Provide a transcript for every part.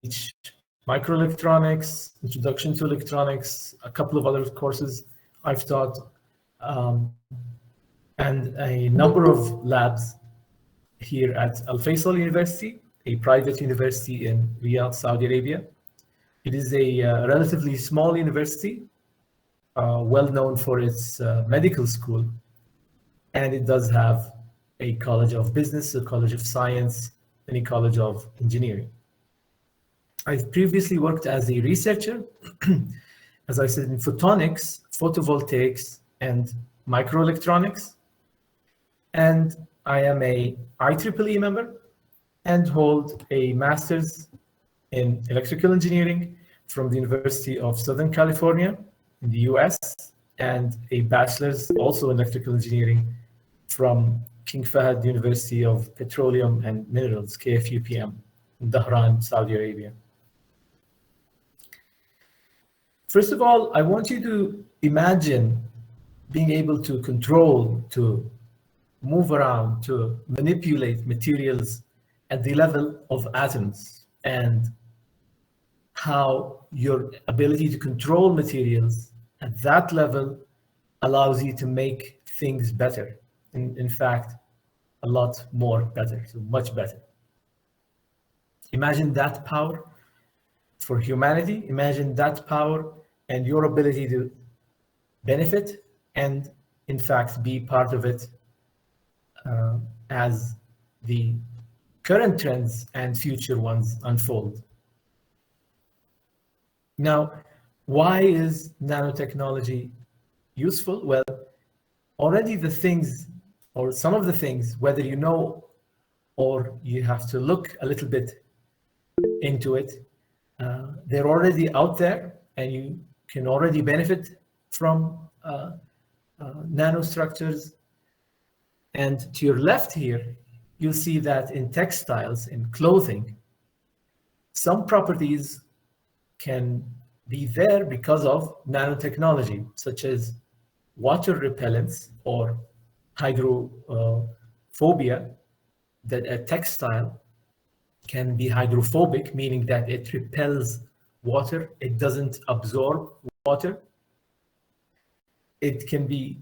teach microelectronics, introduction to electronics, a couple of other courses I've taught, and a number of labs here at Al Faisal University, a private university in Riyadh, Saudi Arabia. It is a relatively small university, well known for its medical school, and it does have a college of business, a college of science, and a college of engineering. I've previously worked as a researcher, as I said, in photonics, photovoltaics, and microelectronics. And I am a IEEE member and hold a master's in electrical engineering from the University of Southern California in the US, and a bachelor's also in electrical engineering from King Fahd University of Petroleum and Minerals, KFUPM, in Dhahran, Saudi Arabia. First of all, I want you to imagine being able to control, to move around, to manipulate materials at the level of atoms, and how your ability to control materials at that level allows you to make things better. In fact, a lot more better, so much better. Imagine that power for humanity. Imagine that power and your ability to benefit and, in fact, be part of it as the current trends and future ones unfold. Now, why is nanotechnology useful? Well, already the things, or some of the things, whether you know or you have to look a little bit into it, they're already out there, and you can already benefit from nanostructures. And to your left here, you'll see that in textiles, in clothing, some properties can be there because of nanotechnology, such as water repellence or hydrophobia, that a textile can be hydrophobic, meaning that it repels water, it doesn't absorb water. It can be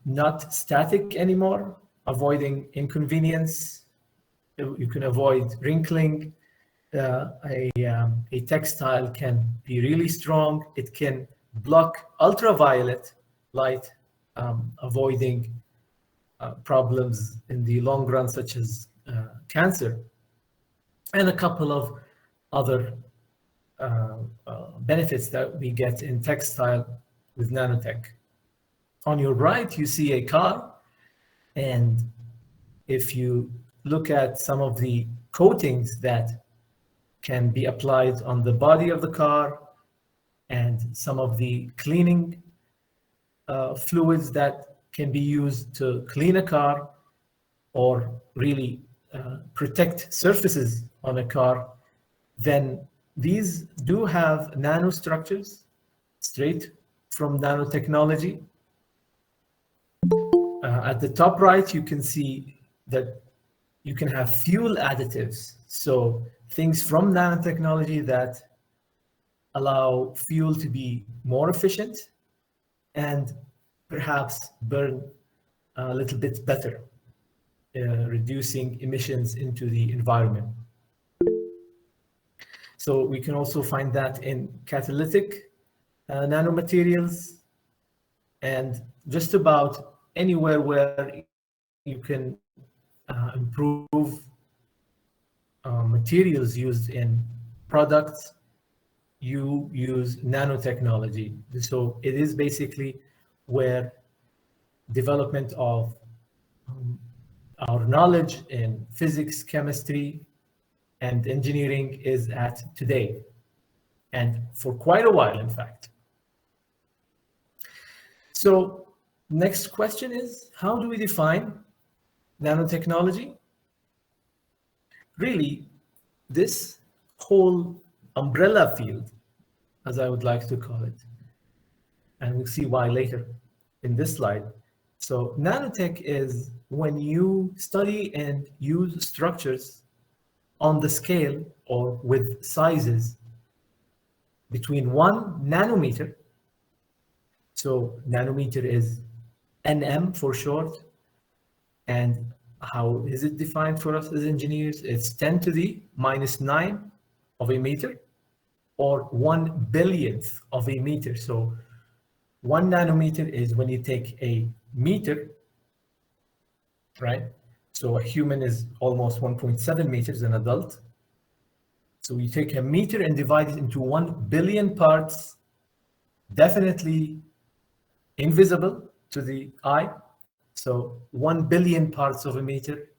not static anymore, avoiding inconvenience. You can avoid wrinkling. A textile can be really strong. It can block ultraviolet light, avoiding problems in the long run, such as cancer, and a couple of other benefits that we get in textile with nanotech. On your right, you see a car, and if you look at some of the coatings that can be applied on the body of the car and some of the cleaning fluids that can be used to clean a car or really protect surfaces on a car, then these do have nanostructures straight from nanotechnology. At the top right, you can see that you can have fuel additives. So things from nanotechnology that allow fuel to be more efficient and perhaps burn a little bit better, reducing emissions into the environment. So we can also find that in catalytic nanomaterials, and just about anywhere where you can improve materials used in products, you use nanotechnology. So it is basically where development of our knowledge in physics, chemistry, and engineering is at today, and for quite a while, in fact. So next question is, how do we define nanotechnology? Really, this whole umbrella field, as I would like to call it, and we'll see why later in this slide. So nanotech is when you study and use structures on the scale or with sizes between 1 nanometer. So nanometer is NM for short. And how is it defined for us as engineers? It's 10 to the minus 9 of a meter, or 1 billionth of a meter. So 1 nanometer is when you take a meter, right? So a human is almost 1.7 meters, an adult. So you take a meter and divide it into 1 billion parts, definitely invisible to the eye. So 1 billion parts of a meter.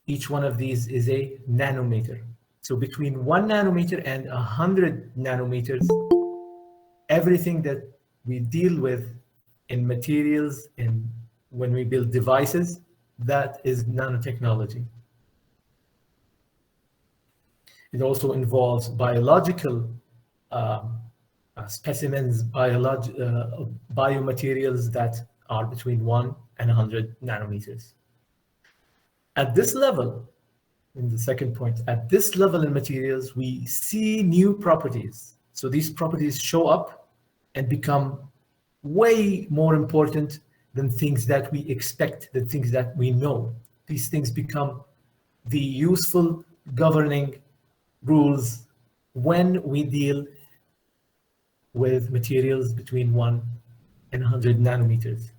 Each one of these is a nanometer. So between 1 nanometer and 100 nanometers, everything that we deal with in materials and when we build devices, that is nanotechnology. It also involves biological specimens, biomaterials that are between 1 and 100 nanometers. At this level, in the second point, at this level in materials, we see new properties. So these properties show up and become way more important than things that we expect, the things that we know. These things become the useful governing rules when we deal with materials between 1 and 100 nanometers.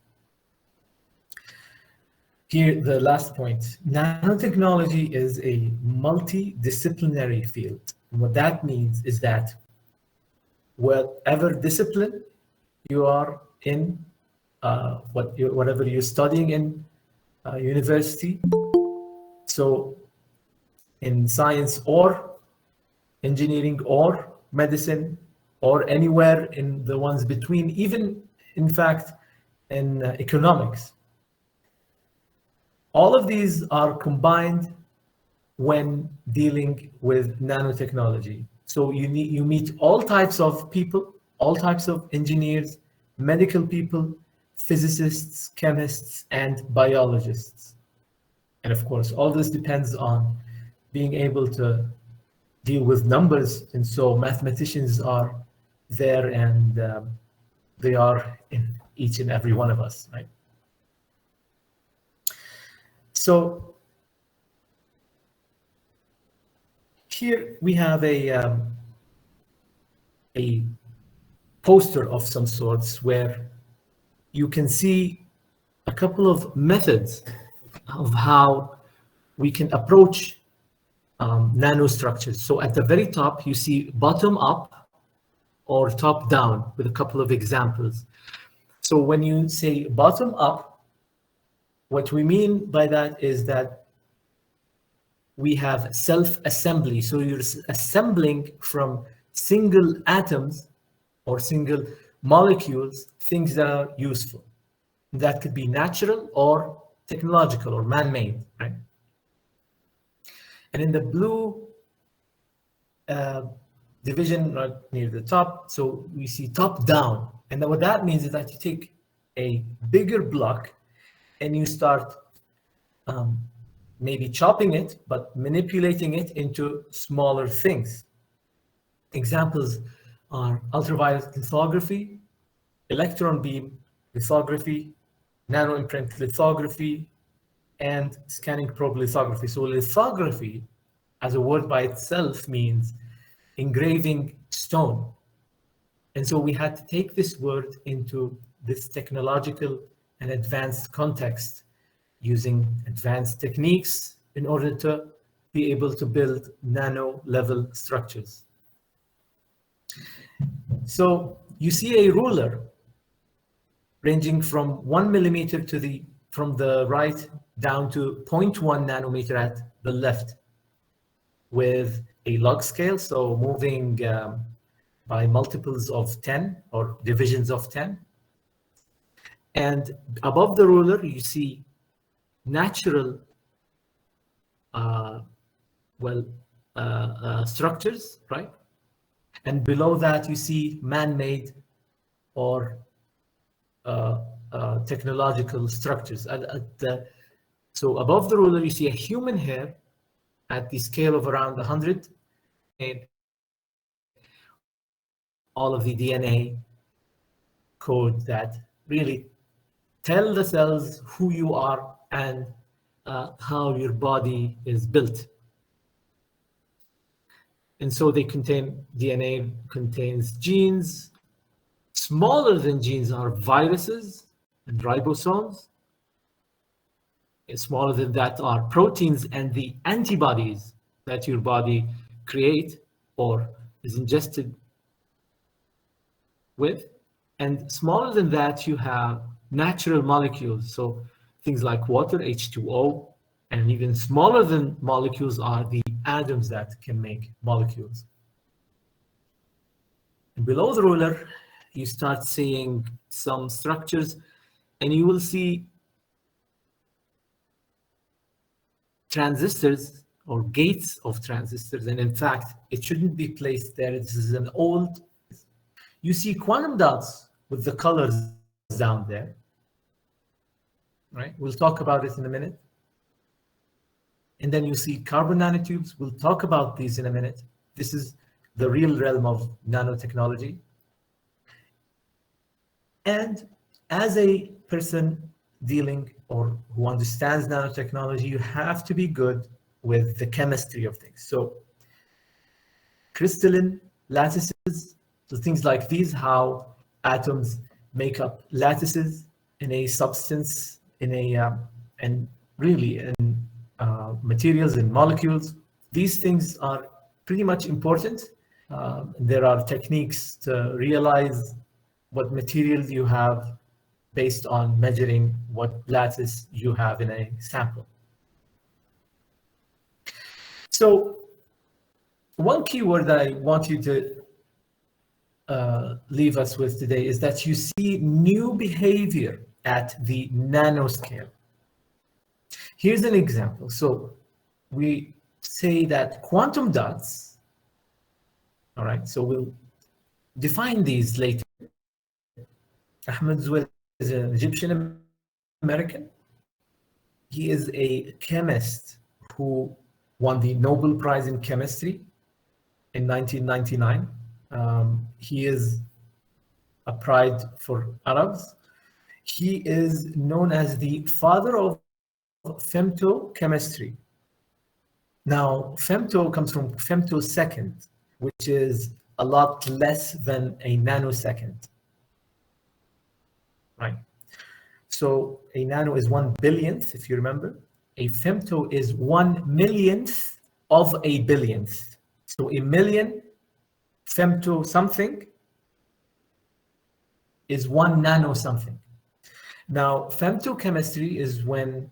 Here, the last point. Nanotechnology is a multidisciplinary field. And what that means is that whatever discipline you are in, whatever you're studying in university, so in science or engineering or medicine or anywhere in the ones between, even in fact in economics, all of these are combined when dealing with nanotechnology. So you meet all types of people, all types of engineers, medical people, physicists, chemists, and biologists. And of course, all this depends on being able to deal with numbers. And so mathematicians are there, and they are in each and every one of us, right? So here we have a poster of some sorts where you can see a couple of methods of how we can approach nanostructures. So at the very top, you see bottom up or top down with a couple of examples. So when you say bottom up, what we mean by that is that we have self-assembly. So you're assembling from single atoms or single molecules things that are useful. That could be natural or technological or man-made, right? And in the blue division right near the top, so we see top down. And then what that means is that you take a bigger block and you start maybe chopping it, but manipulating it into smaller things. Examples are ultraviolet lithography, electron beam lithography, nanoimprint lithography, and scanning probe lithography. So lithography, as a word by itself, means engraving stone. And so we had to take this word into this technological and advanced context using advanced techniques in order to be able to build nano-level structures. So you see a ruler ranging from 1 millimeter to from the right down to 0.1 nanometer at the left, with a log scale, so moving by multiples of 10 or divisions of 10. And above the ruler, you see natural structures, right? And below that, you see man-made or technological structures. So above the ruler, you see a human hair, at the scale of around 100, and all of the DNA code that really tell the cells who you are and how your body is built. And so they contain, DNA contains genes. Smaller than genes are viruses and ribosomes. And smaller than that are proteins and the antibodies that your body create or is ingested with. And smaller than that, you have natural molecules. So things like water, H2O, and even smaller than molecules are the atoms that can make molecules. And below the ruler, you start seeing some structures, and you will see transistors or gates of transistors. And in fact, it shouldn't be placed there. This is an old. You see quantum dots with the colors down there, right? We'll talk about it in a minute. And then you see carbon nanotubes. We'll talk about these in a minute. This is the real realm of nanotechnology. And as a person dealing or who understands nanotechnology, you have to be good with the chemistry of things. So crystalline lattices, so things like these, how atoms make up lattices in a substance, in a and really in materials and molecules. These things are pretty much important. There are techniques to realize what materials you have based on measuring what lattice you have in a sample. So one keyword that I want you to leave us with today is that you see new behavior at the nanoscale. Here's an example. So we say that quantum dots, all right, so we'll define these later. Ahmed Zouel is an Egyptian American. He is a chemist who won the Nobel Prize in Chemistry in 1999. He is a pride for Arabs. He is known as the father of femtochemistry. Now, femto comes from femtosecond, which is a lot less than a nanosecond, right? So a nano is 1/1000th, if you remember. A femto is 1/1,000,000th of a billionth. So a million femto something is 1 nano something. Now, femtochemistry is when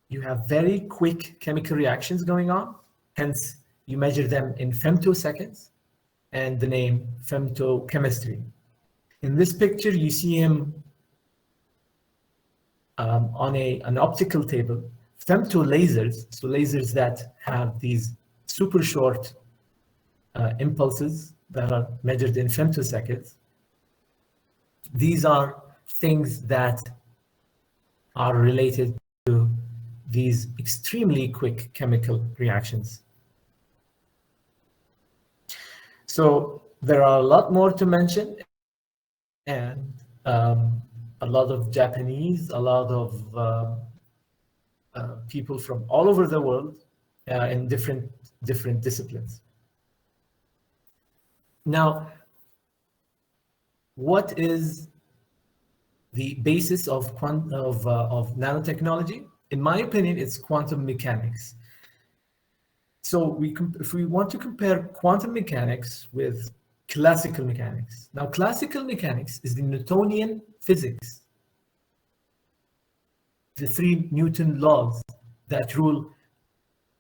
you have very quick chemical reactions going on. Hence, you measure them in femtoseconds, and the name femtochemistry. In this picture, you see him on an optical table. Femto lasers, so lasers that have these super short impulses that are measured in femtoseconds. These are things that are related to these extremely quick chemical reactions. So there are a lot more to mention, and a lot of Japanese, a lot of people from all over the world in different disciplines. Now, what is the basis of nanotechnology? In my opinion, it's quantum mechanics. So if we want to compare quantum mechanics with classical mechanics. Now, classical mechanics is the Newtonian physics, the 3 Newton laws that rule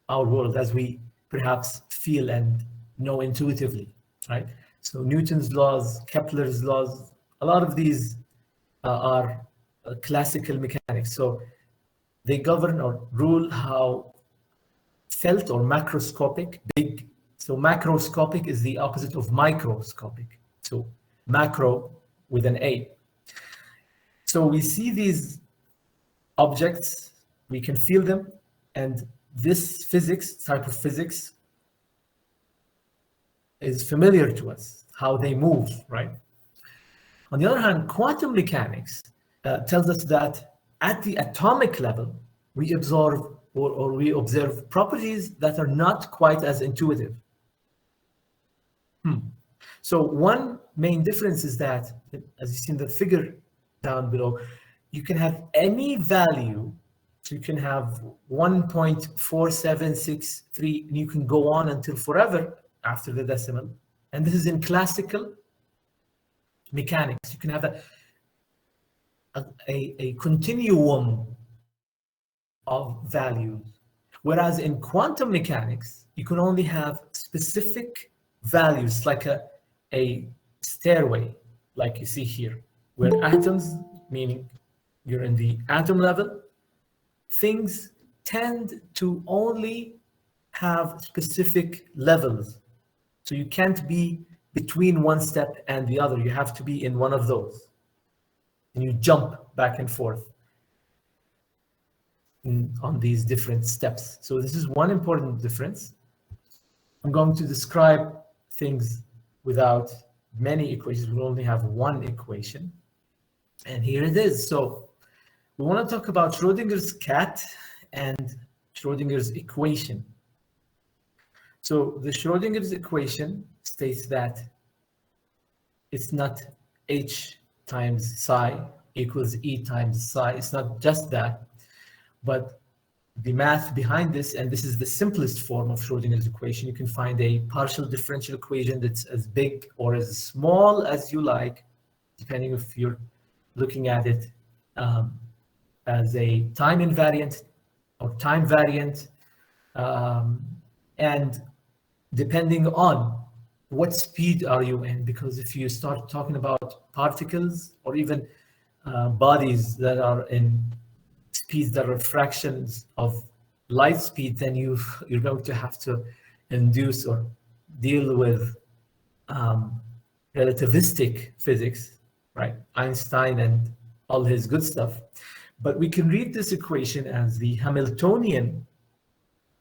our world as we perhaps feel and know intuitively, right? So Newton's laws, Kepler's laws, a lot of these are classical mechanics. So they govern or rule how felt or macroscopic, big. So macroscopic is the opposite of microscopic. So macro with an A. So we see these objects, we can feel them, And this type of physics, is familiar to us, how they move, right? On the other hand, quantum mechanics tells us that at the atomic level, we absorb or we observe properties that are not quite as intuitive. So one main difference is that, as you see in the figure down below, you can have any value. So you can have 1.4763, and you can go on until forever after the decimal. And this is in classical mechanics. You can have a continuum of values. Whereas in quantum mechanics, you can only have specific values, like a stairway, like you see here, where atoms, meaning you're in the atom level, things tend to only have specific levels. So you can't be between one step and the other. You have to be in one of those. And you jump back and forth on these different steps. So this is one important difference. I'm going to describe things without many equations. We only have one equation. And here it is. So we want to talk about Schrodinger's cat and Schrodinger's equation. So the Schrodinger's equation states that it's not H times psi equals E times psi. It's not just that, but the math behind this, and this is the simplest form of Schrodinger's equation. You can find a partial differential equation that's as big or as small as you like, depending if you're looking at it as a time invariant or time variant, and depending on what speed are you in, because if you start talking about particles or even bodies that are in speeds that are fractions of light speed, then you're going to have to induce or deal with relativistic physics, right? Einstein and all his good stuff. But we can read this equation as the Hamiltonian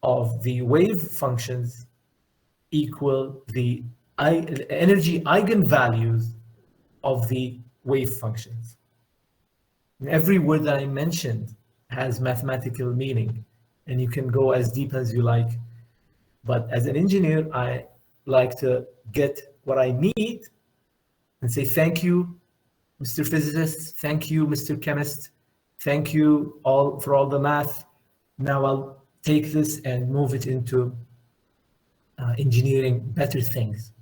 of the wave functions equal the energy eigenvalues of the wave functions. And every word that I mentioned has mathematical meaning, and you can go as deep as you like. But as an engineer, I like to get what I need and say, thank you, Mr. Physicist, thank you, Mr. Chemist, thank you all for all the math. Now I'll take this and move it into engineering better things.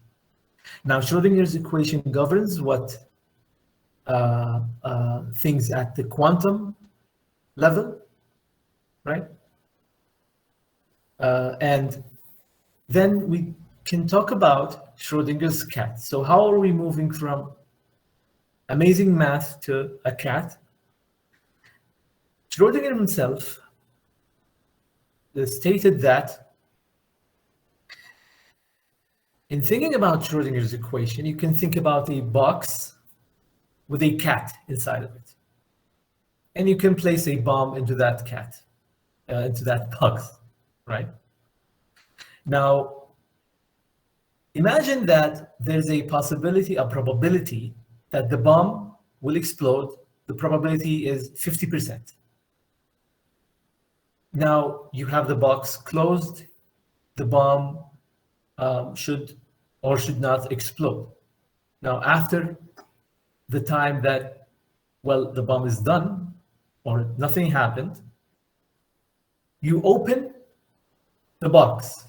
Now, Schrodinger's equation governs what things at the quantum level, right? And then we can talk about Schrodinger's cat. So how are we moving from amazing math to a cat? Schrodinger himself stated that in thinking about Schrodinger's equation, you can think about a box with a cat inside of it. And you can place a bomb into that cat, into that box, right? Now, imagine that there's a possibility, a probability that the bomb will explode. The probability is 50%. Now you have the box closed. The bomb should or should not explode. Now, after the time that, well, the bomb is done or nothing happened, you open the box.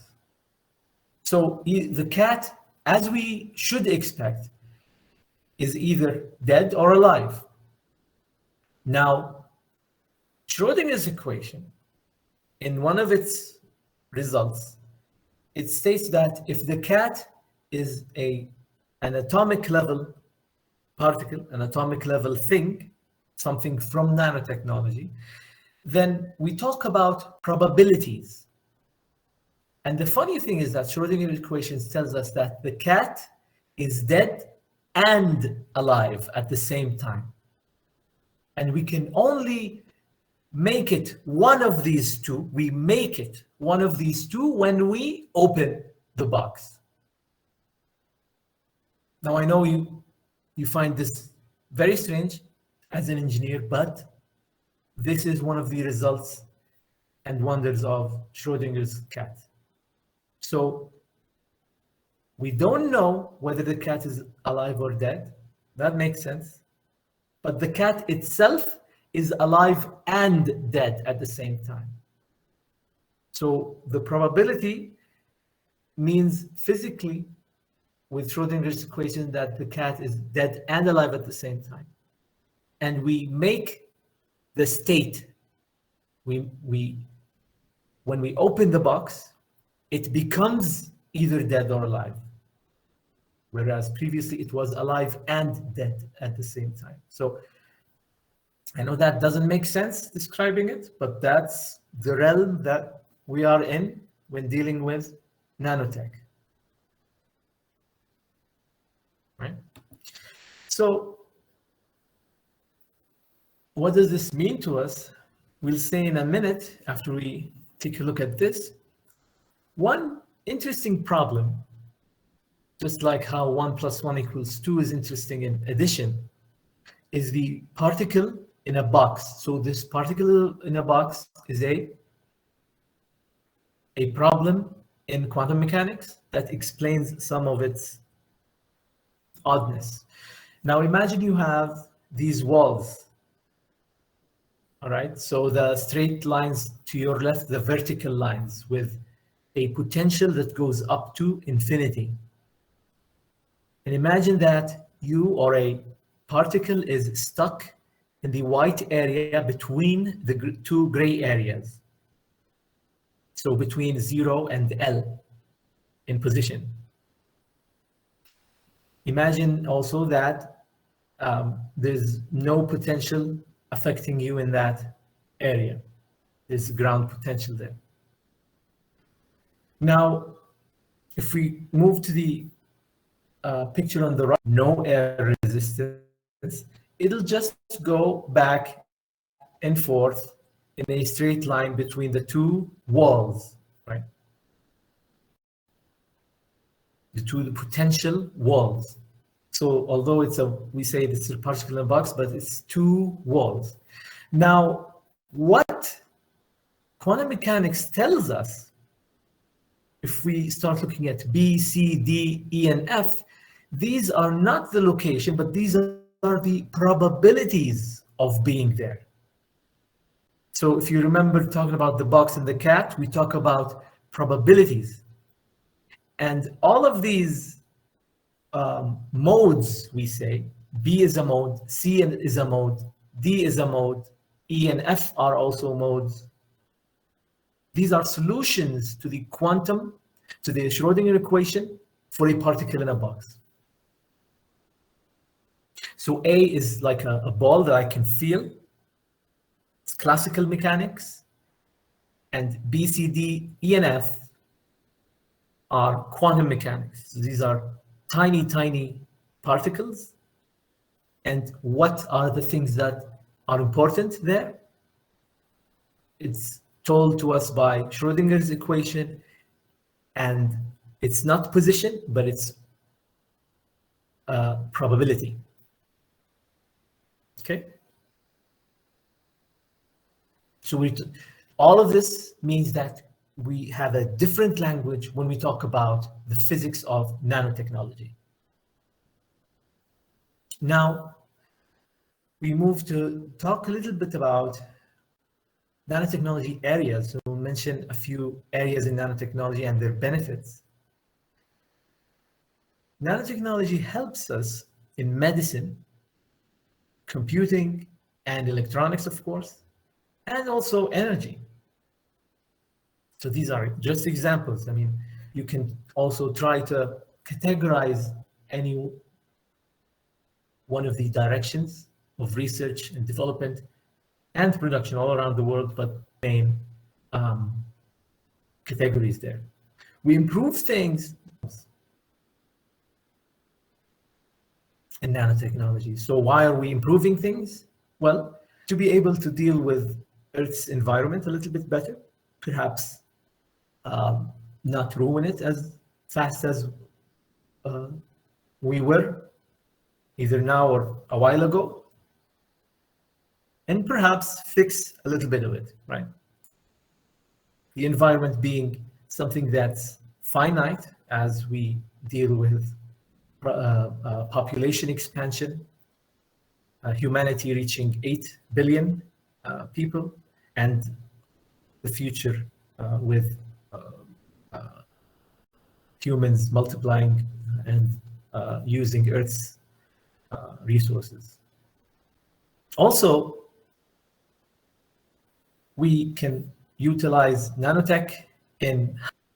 So the cat, as we should expect, is either dead or alive. Now, Schrodinger's equation, in one of its results, it states that if the cat is an atomic level particle, an atomic level thing, something from nanotechnology, then we talk about probabilities. And the funny thing is that Schrodinger's equations tells us that the cat is dead and alive at the same time. And we can only make it one of these two. We make it one of these two when we open the box. Now, I know you find this very strange as an engineer, but this is one of the results and wonders of Schrodinger's cat. So we don't know whether the cat is alive or dead. That makes sense. But the cat itself is alive and dead at the same time. So the probability means physically with Schrodinger's equation that the cat is dead and alive at the same time. And we make the state, when we open the box, it becomes either dead or alive. Whereas previously it was alive and dead at the same time. So I know that doesn't make sense describing it, but that's the realm that we are in when dealing with nanotech. Right? So what does this mean to us? We'll say in a minute after we take a look at this. One interesting problem, just like how 1 + 1 = 2 is interesting in addition, is the particle in a box. So this particle in a box is a problem in quantum mechanics that explains some of its oddness. Now imagine you have these walls. All right, so the straight lines to your left, the vertical lines with a potential that goes up to infinity. And imagine that you or a particle is stuck in the white area between the two gray areas. So between 0 and L in position. Imagine also that there's no potential affecting you in that area. There's ground potential there. Now, if we move to the picture on the right, no air resistance, it'll just go back and forth in a straight line between the two walls, right? The two potential walls. So although we say it's a particle in a box, but it's two walls. Now, what quantum mechanics tells us, if we start looking at B, C, D, E, and F, these are not the location, but these are the probabilities of being there. So if you remember talking about the box and the cat, we talk about probabilities. And all of these modes, we say, B is a mode, C is a mode, D is a mode, E and F are also modes. These are solutions to the Schrodinger equation for a particle in a box. So A is like a ball that I can feel. It's classical mechanics. And B, C, D, E, and F are quantum mechanics. So these are tiny, tiny particles. And what are the things that are important there? It's told to us by Schrodinger's equation, and it's not position, but it's probability. Okay? So all of this means that we have a different language when we talk about the physics of nanotechnology. Now, we move to talk a little bit about nanotechnology areas. So we'll mention a few areas in nanotechnology and their benefits. Nanotechnology helps us in medicine, computing, and electronics, of course, and also energy. So these are just examples. I mean, you can also try to categorize any one of the directions of research and development and production all around the world, but main categories there. We improve things in nanotechnology. So why are we improving things? Well, to be able to deal with Earth's environment a little bit better, perhaps not ruin it as fast as we were, either now or a while ago, and perhaps fix a little bit of it, right? The environment being something that's finite as we deal with population expansion, humanity reaching 8 billion people, and the future with humans multiplying and using Earth's resources. Also, we can utilize nanotech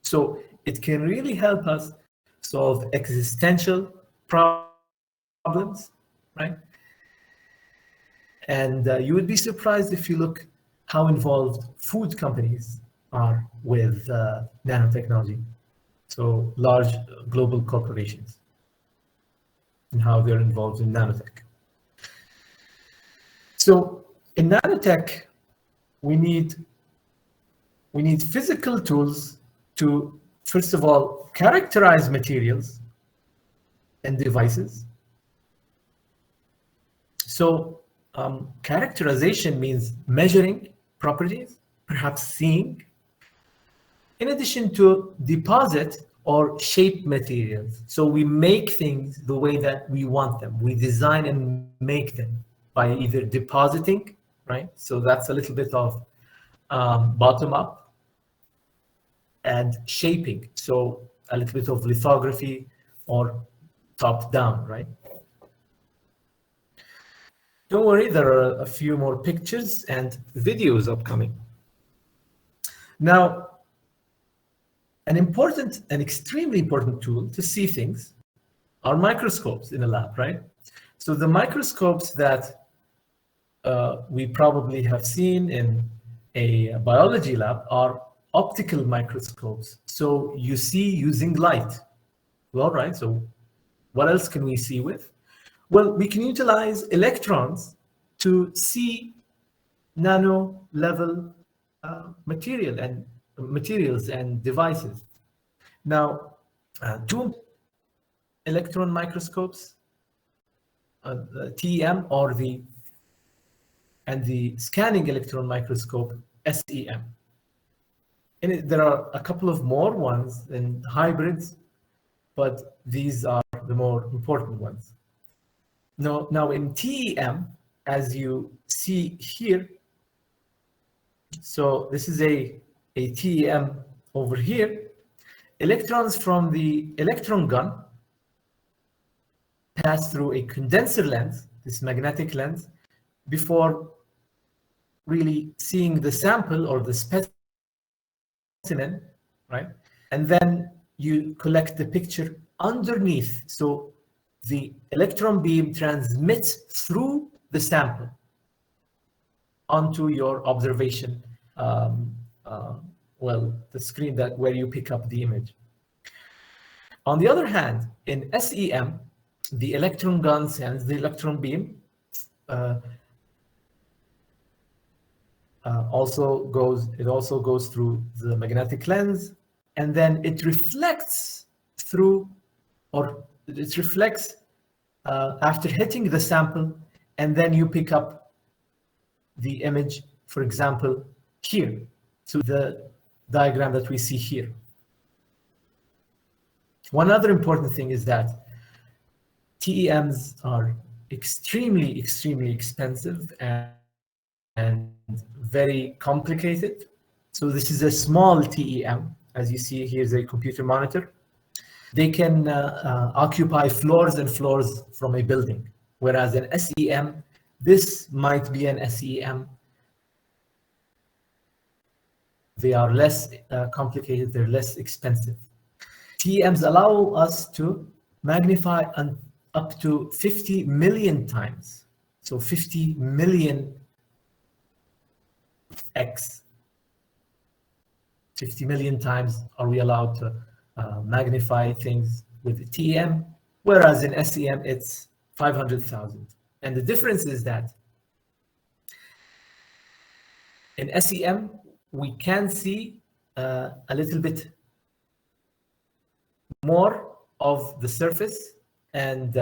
so it can really help us solve existential problems, right? And you would be surprised if you look how involved food companies are with nanotechnology. So large global corporations and how they're involved in nanotech. So in nanotech, we need physical tools to, first of all, characterize materials and devices. So characterization means measuring properties, perhaps seeing, in addition to deposit or shape materials. So we make things the way that we want them. We design and make them by either depositing, right? So that's a little bit of bottom up, and shaping. So a little bit of lithography or top down, right? Don't worry, there are a few more pictures and videos upcoming. Now, an extremely important tool to see things are microscopes in a lab, right? So the microscopes that we probably have seen in a biology lab are optical microscopes. So you see using light. Well, right, so what else can we see with? Well, we can utilize electrons to see nano level materials and devices. Now, two electron microscopes, the TEM and the scanning electron microscope, SEM. And there are a couple of more ones in hybrids, but these are the more important ones. Now in TEM, as you see here, so this is a TEM over here. Electrons from the electron gun pass through a condenser lens, this magnetic lens, before really seeing the sample or the specimen, right? And then you collect the picture underneath. So the electron beam transmits through the sample onto your observation, the screen where you pick up the image. On the other hand, in SEM, the electron gun sends the electron beam, also goes through the magnetic lens, and then it reflects after hitting the sample, and then you pick up the image, for example, here. So the diagram that we see here. One other important thing is that TEMs are extremely, extremely expensive and very complicated. So this is a small TEM. As you see, here's a computer monitor. They can occupy floors and floors from a building, whereas an SEM, this might be an SEM. They are less complicated, they're less expensive. TEMs allow us to magnify up to 50 million times. So 50 million X. 50 million times are we allowed to magnify things with the TEM, whereas in SEM it's 500,000. And the difference is that In SEM, we can see a little bit more of the surface, and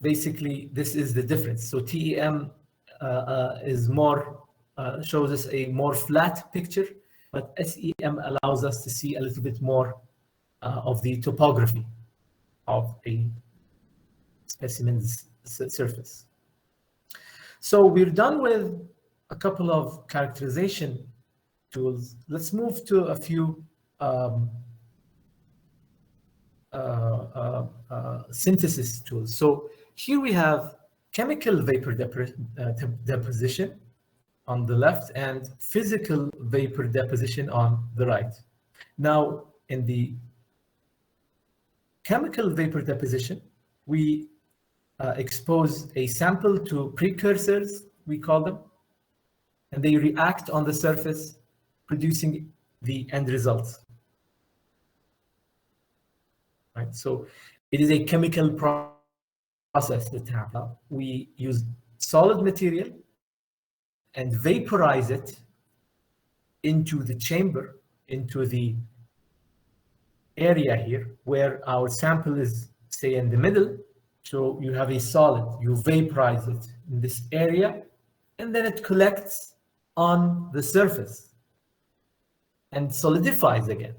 basically this is the difference. So TEM is more shows us a more flat picture, but SEM allows us to see a little bit more of the topography of a specimen's surface. So we're done with a couple of characterization tools. Let's move to a few synthesis tools. So here we have chemical vapor deposition on the left and physical vapor deposition on the right. Now, in the chemical vapor deposition, we expose a sample to precursors, we call them, and they react on the surface, producing the end results. Right? So it is a chemical process that happens. We use solid material and vaporize it into the chamber, into the area here where our sample is, say, in the middle. So you have a solid, you vaporize it in this area, and then it collects on the surface and solidifies again.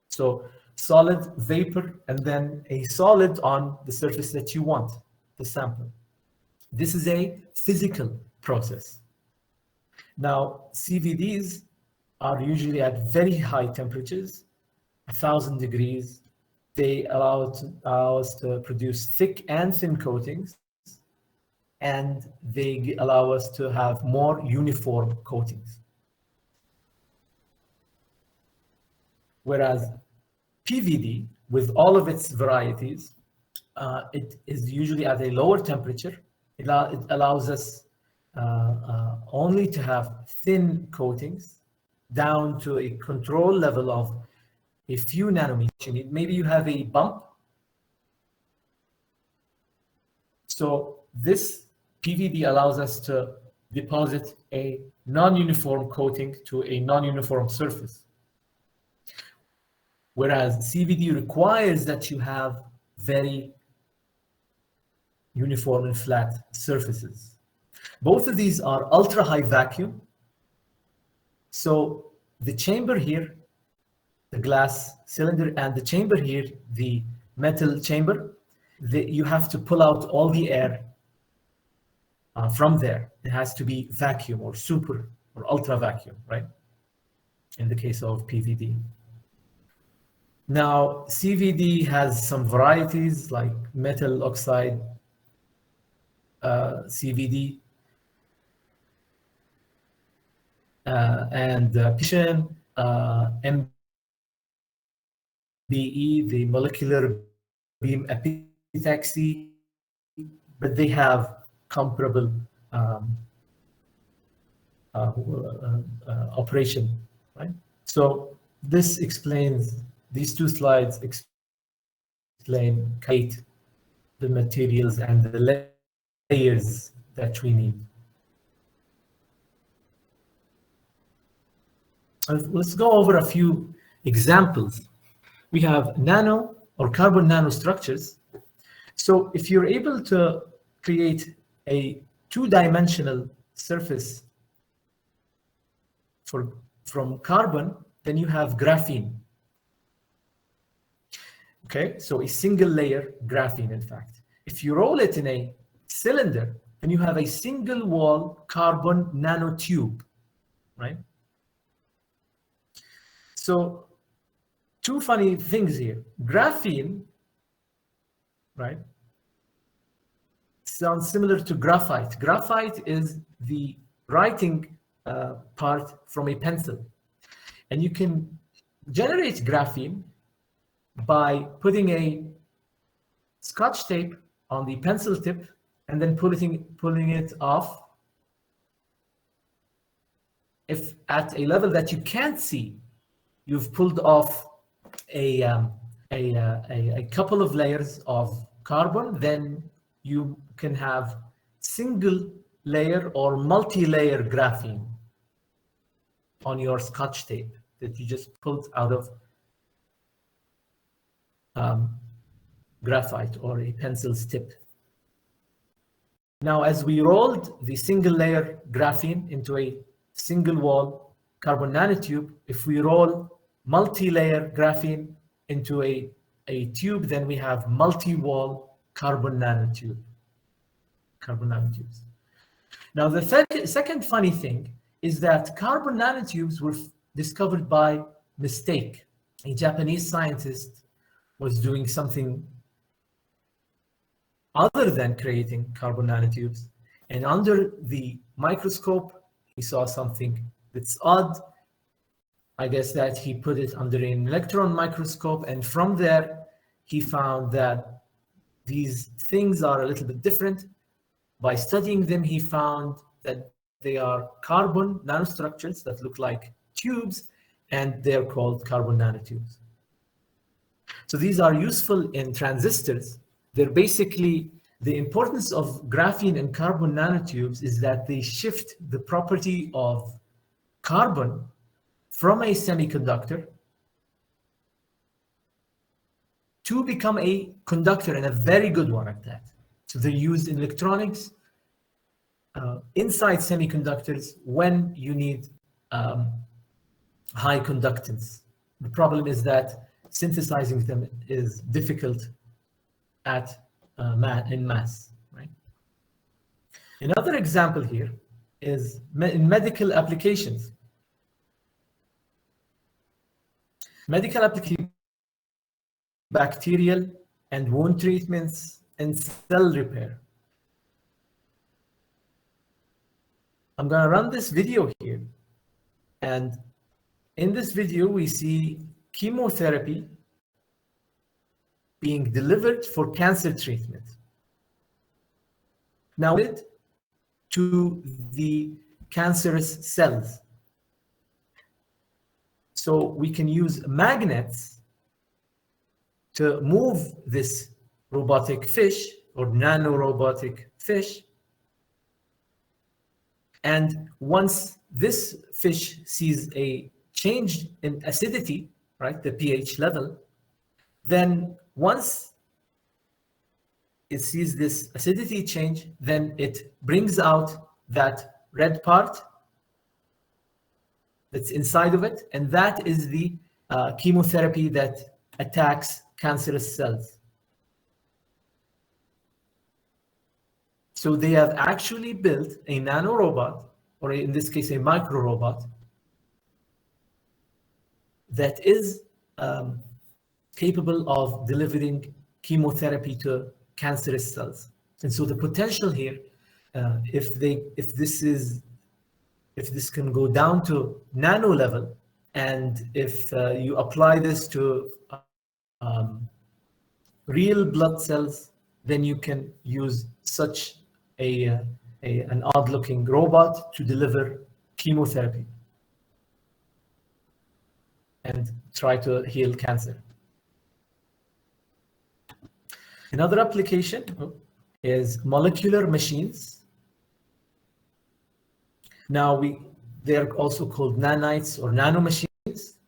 So solid, vapor, and then a solid on the surface that you want, the sample. This is a physical process. Now, CVDs are usually at very high temperatures, 1,000 degrees. They allow us to produce thick and thin coatings, and they allow us to have more uniform coatings. Whereas PVD, with all of its varieties, it is usually at a lower temperature. It allows us only to have thin coatings down to a control level of a few nanometers. Maybe you have a bump. So this PVD allows us to deposit a non-uniform coating to a non-uniform surface. Whereas CVD requires that you have very uniform and flat surfaces. Both of these are ultra high vacuum. So the chamber here, the glass cylinder, and the chamber here, the metal chamber, you have to pull out all the air from there. It has to be vacuum or super or ultra vacuum, right? In the case of PVD. Now, CVD has some varieties like metal oxide CVD and MBE, the molecular beam epitaxy, but they have comparable operation, right? So this explains, these two slides explain the materials and the layers that we need. Let's go over a few examples. We have nano or carbon nanostructures. So if you're able to create a two-dimensional surface from carbon, then you have graphene. Okay, so a single layer graphene, in fact. If you roll it in a cylinder, then you have a single wall carbon nanotube, right? So two funny things here. Graphene, right, sounds similar to graphite. Graphite is the writing part from a pencil. And you can generate graphene by putting a Scotch tape on the pencil tip and then pulling it off. If at a level that you can't see, you've pulled off a couple of layers of carbon, then you can have single layer or multi-layer graphene on your Scotch tape that you just pulled out of graphite or a pencil's tip. Now, as we rolled the single layer graphene into a single wall carbon nanotube, if we roll multi-layer graphene into a tube, then we have multi-wall carbon nanotubes. Now, the second funny thing is that carbon nanotubes were discovered by mistake. A Japanese scientist was doing something other than creating carbon nanotubes, and under the microscope, he saw something that's odd. I guess that he put it under an electron microscope, and from there, he found that these things are a little bit different. By studying them, he found that they are carbon nanostructures that look like tubes, and they're called carbon nanotubes. So these are useful in transistors. They're basically, the importance of graphene and carbon nanotubes is that they shift the property of carbon from a semiconductor to become a conductor, and a very good one at that. So they're used in electronics, inside semiconductors, when you need high conductance. The problem is that synthesizing them is difficult in mass, right? Another example here is in medical applications. Medical applications, bacterial and wound treatments, and cell repair. I'm going to run this video here, and in this video we see chemotherapy being delivered for cancer treatment. Now to the cancerous cells. So we can use magnets to move this robotic fish or nanorobotic fish. And once this fish sees a change in acidity, right, the pH level, then once it sees this acidity change, then it brings out that red part that's inside of it, and that is the chemotherapy that attacks cancerous cells. So they have actually built a nanorobot, or in this case, a micro robot, that is capable of delivering chemotherapy to cancerous cells. And so the potential here, if this can go down to nano level, and if you apply this to real blood cells, then you can use such an odd-looking robot to deliver chemotherapy and try to heal cancer. Another application is molecular machines. Now they're also called nanites or nanomachines.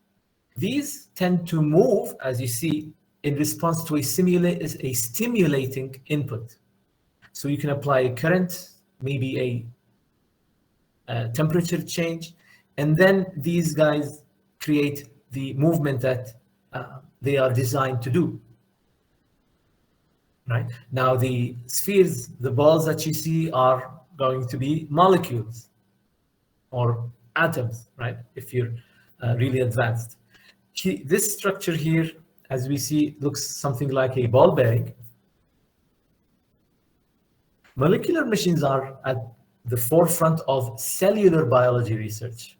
These tend to move, as you see, in response to a stimulating input. So you can apply a current, maybe a temperature change, and then these guys create the movement that they are designed to do. Right? Now the spheres, the balls that you see are going to be molecules or atoms, right? If you're really advanced. This structure here, as we see, looks something like a ball bearing. Molecular machines are at the forefront of cellular biology research.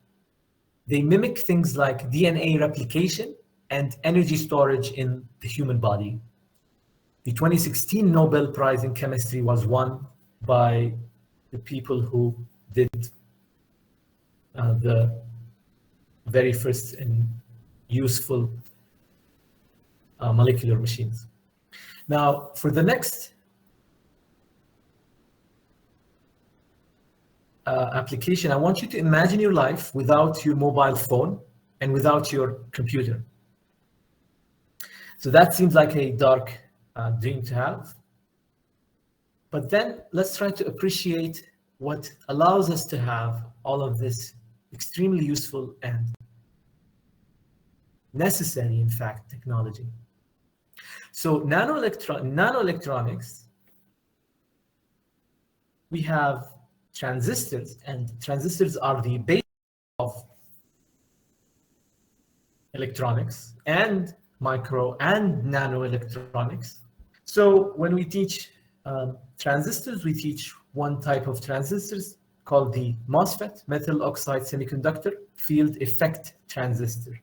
They mimic things like DNA replication and energy storage in the human body. The 2016 Nobel Prize in Chemistry was won by the people who did the very first and useful molecular machines. Now, for the next application, I want you to imagine your life without your mobile phone and without your computer. So that seems like a dark dream to have. But then let's try to appreciate what allows us to have all of this extremely useful and necessary, in fact, technology. So nanoelectronics, we have transistors, and transistors are the base of electronics and micro and nano electronics. So when we teach transistors, we teach one type of transistors called the MOSFET, metal oxide semiconductor field effect transistor.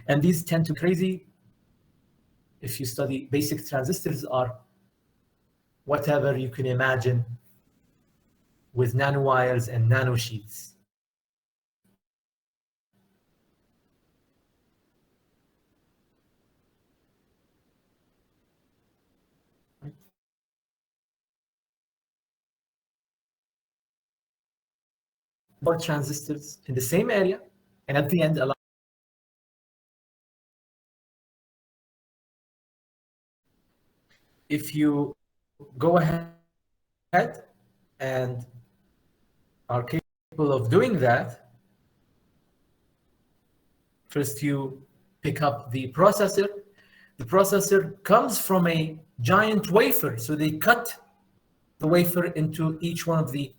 And these tend to be crazy. If you study basic transistors, are whatever you can imagine with nanowires and nanosheets. More transistors in the same area, and at the end, if you go ahead and are capable of doing that, first you pick up the processor. The processor comes from a giant wafer, so they cut the wafer into each one of the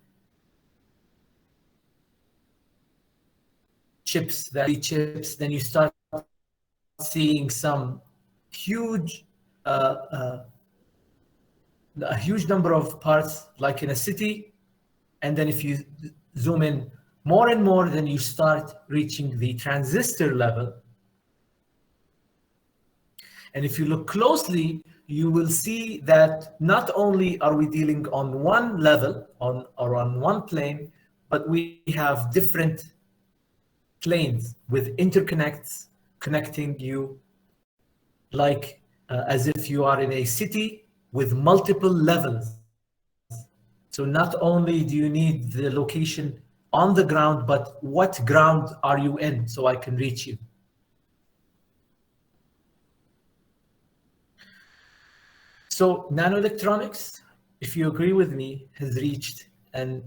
chips. Then you start seeing some huge a huge number of parts, like in a city. And then if you zoom in more and more, then you start reaching the transistor level. And if you look closely, you will see that not only are we dealing on one level, on one plane, but we have different planes with interconnects connecting you, like as if you are in a city with multiple levels. So not only do you need the location on the ground, but what ground are you in so I can reach you? So nanoelectronics, if you agree with me, has reached an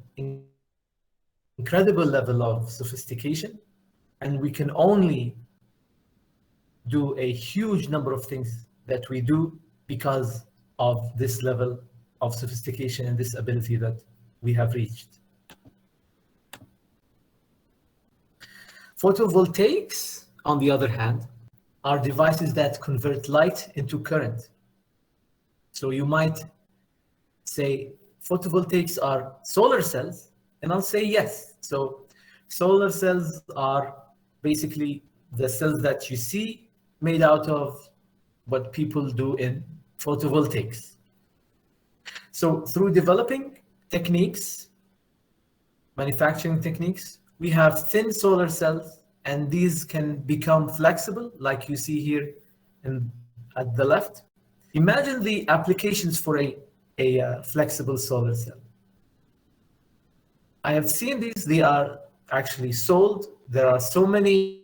incredible level of sophistication, and we can only do a huge number of things that we do because of this level of sophistication and this ability that we have reached. Photovoltaics, on the other hand, are devices that convert light into current. So you might say photovoltaics are solar cells, and I'll say yes. So solar cells are basically the cells that you see made out of what people do in photovoltaics. So through developing techniques, manufacturing techniques, we have thin solar cells, and these can become flexible, like you see here at the left. Imagine the applications for a flexible solar cell. I have seen these, they are actually sold. There are so many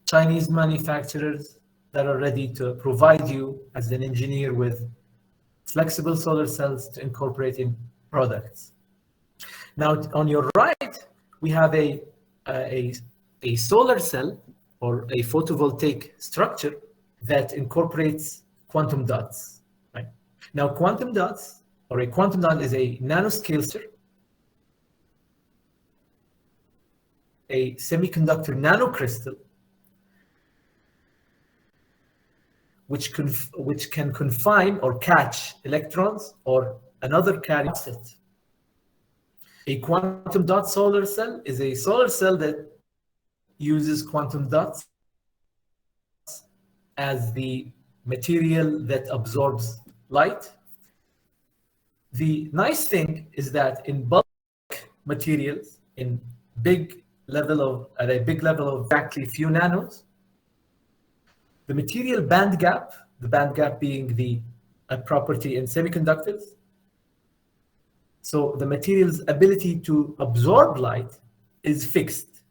Chinese manufacturers that are ready to provide you as an engineer with flexible solar cells to incorporate in products. Now, on your right, we have a solar cell or a photovoltaic structure that incorporates quantum dots. Right? Now, quantum dots, or a quantum dot, is a nanoscale structure, a semiconductor nanocrystal, which can confine or catch electrons or another carrier set. A quantum dot solar cell is a solar cell that uses quantum dots as the material that absorbs light. The nice thing is that in bulk materials, at a big level of exactly few nanos, the material band gap, the band gap being a property in semiconductors, so the material's ability to absorb light is fixed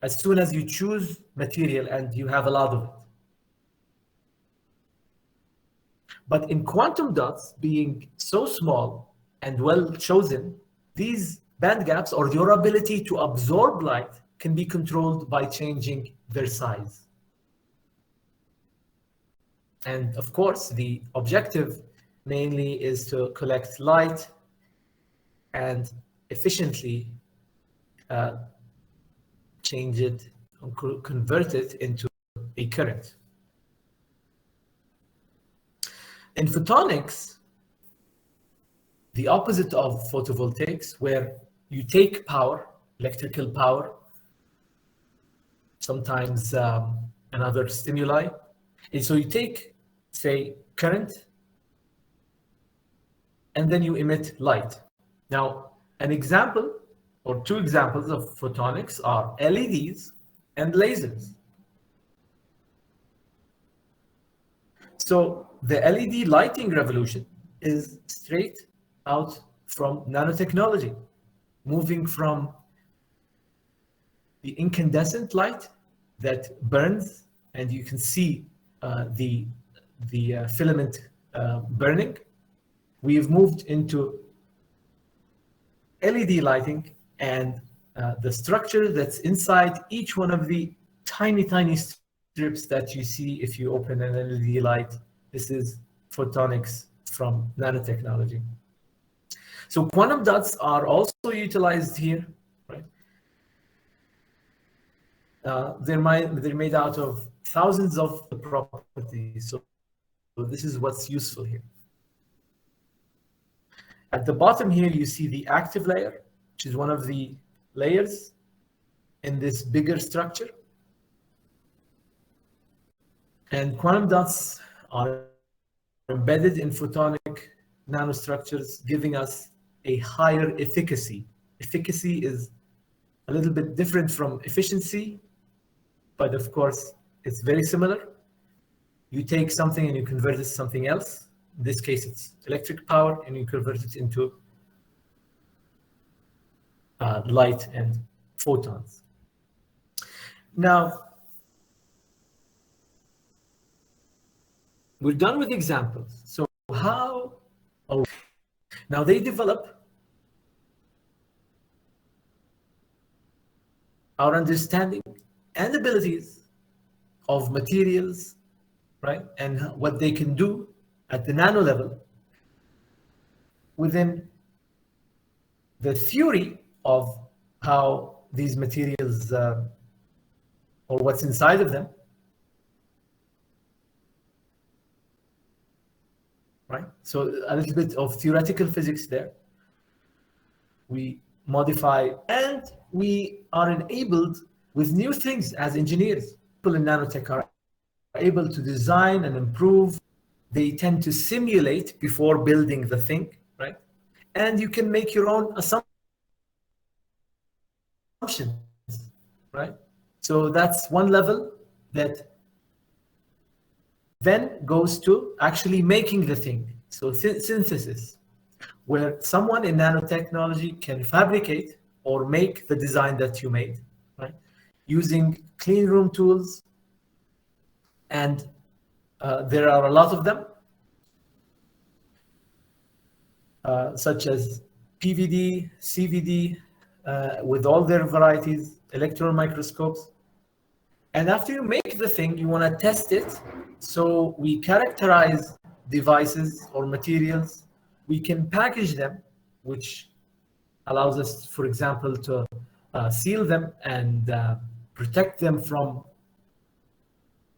as soon as you choose material and you have a lot of it. But in quantum dots being so small and well chosen, these band gaps, or your ability to absorb light, can be controlled by changing their size. And of course, the objective mainly is to collect light and efficiently change it, convert it into a current. In photonics, the opposite of photovoltaics, where you take power, electrical power, sometimes another stimuli, and so you take, say, current, and then you emit light. Now, an example or two examples of photonics are LEDs and lasers. So the LED lighting revolution is straight out from nanotechnology, moving from the incandescent light that burns, and you can see the filament burning. We've moved into LED lighting, and the structure that's inside each one of the tiny strips that you see if you open an LED light. This is photonics from nanotechnology. So quantum dots are also utilized here, right? They're made out of thousands of properties. So this is what's useful here. At the bottom here, you see the active layer, which is one of the layers in this bigger structure. And quantum dots are embedded in photonic nanostructures, giving us a higher efficacy. Efficacy is a little bit different from efficiency, but of course, it's very similar. You take something and you convert it to something else. In this case, it's electric power, and you convert it into light and photons. Now, we're done with examples. So how? Oh, now they develop our understanding and abilities of materials, right? And what they can do at the nano level within the theory of how these materials or what's inside of them, right? So a little bit of theoretical physics there. We modify, and we are enabled with new things as engineers. People in nanotech are able to design and improve. They tend to simulate before building the thing, right? And you can make your own assumptions, right? So that's one level that then goes to actually making the thing. So synthesis, where someone in nanotechnology can fabricate or make the design that you made, right? Using clean room tools, and there are a lot of them, such as PVD, CVD, with all their varieties, electron microscopes. And after you make the thing, you want to test it. So we characterize devices or materials. We can package them, which allows us, for example, to seal them and protect them from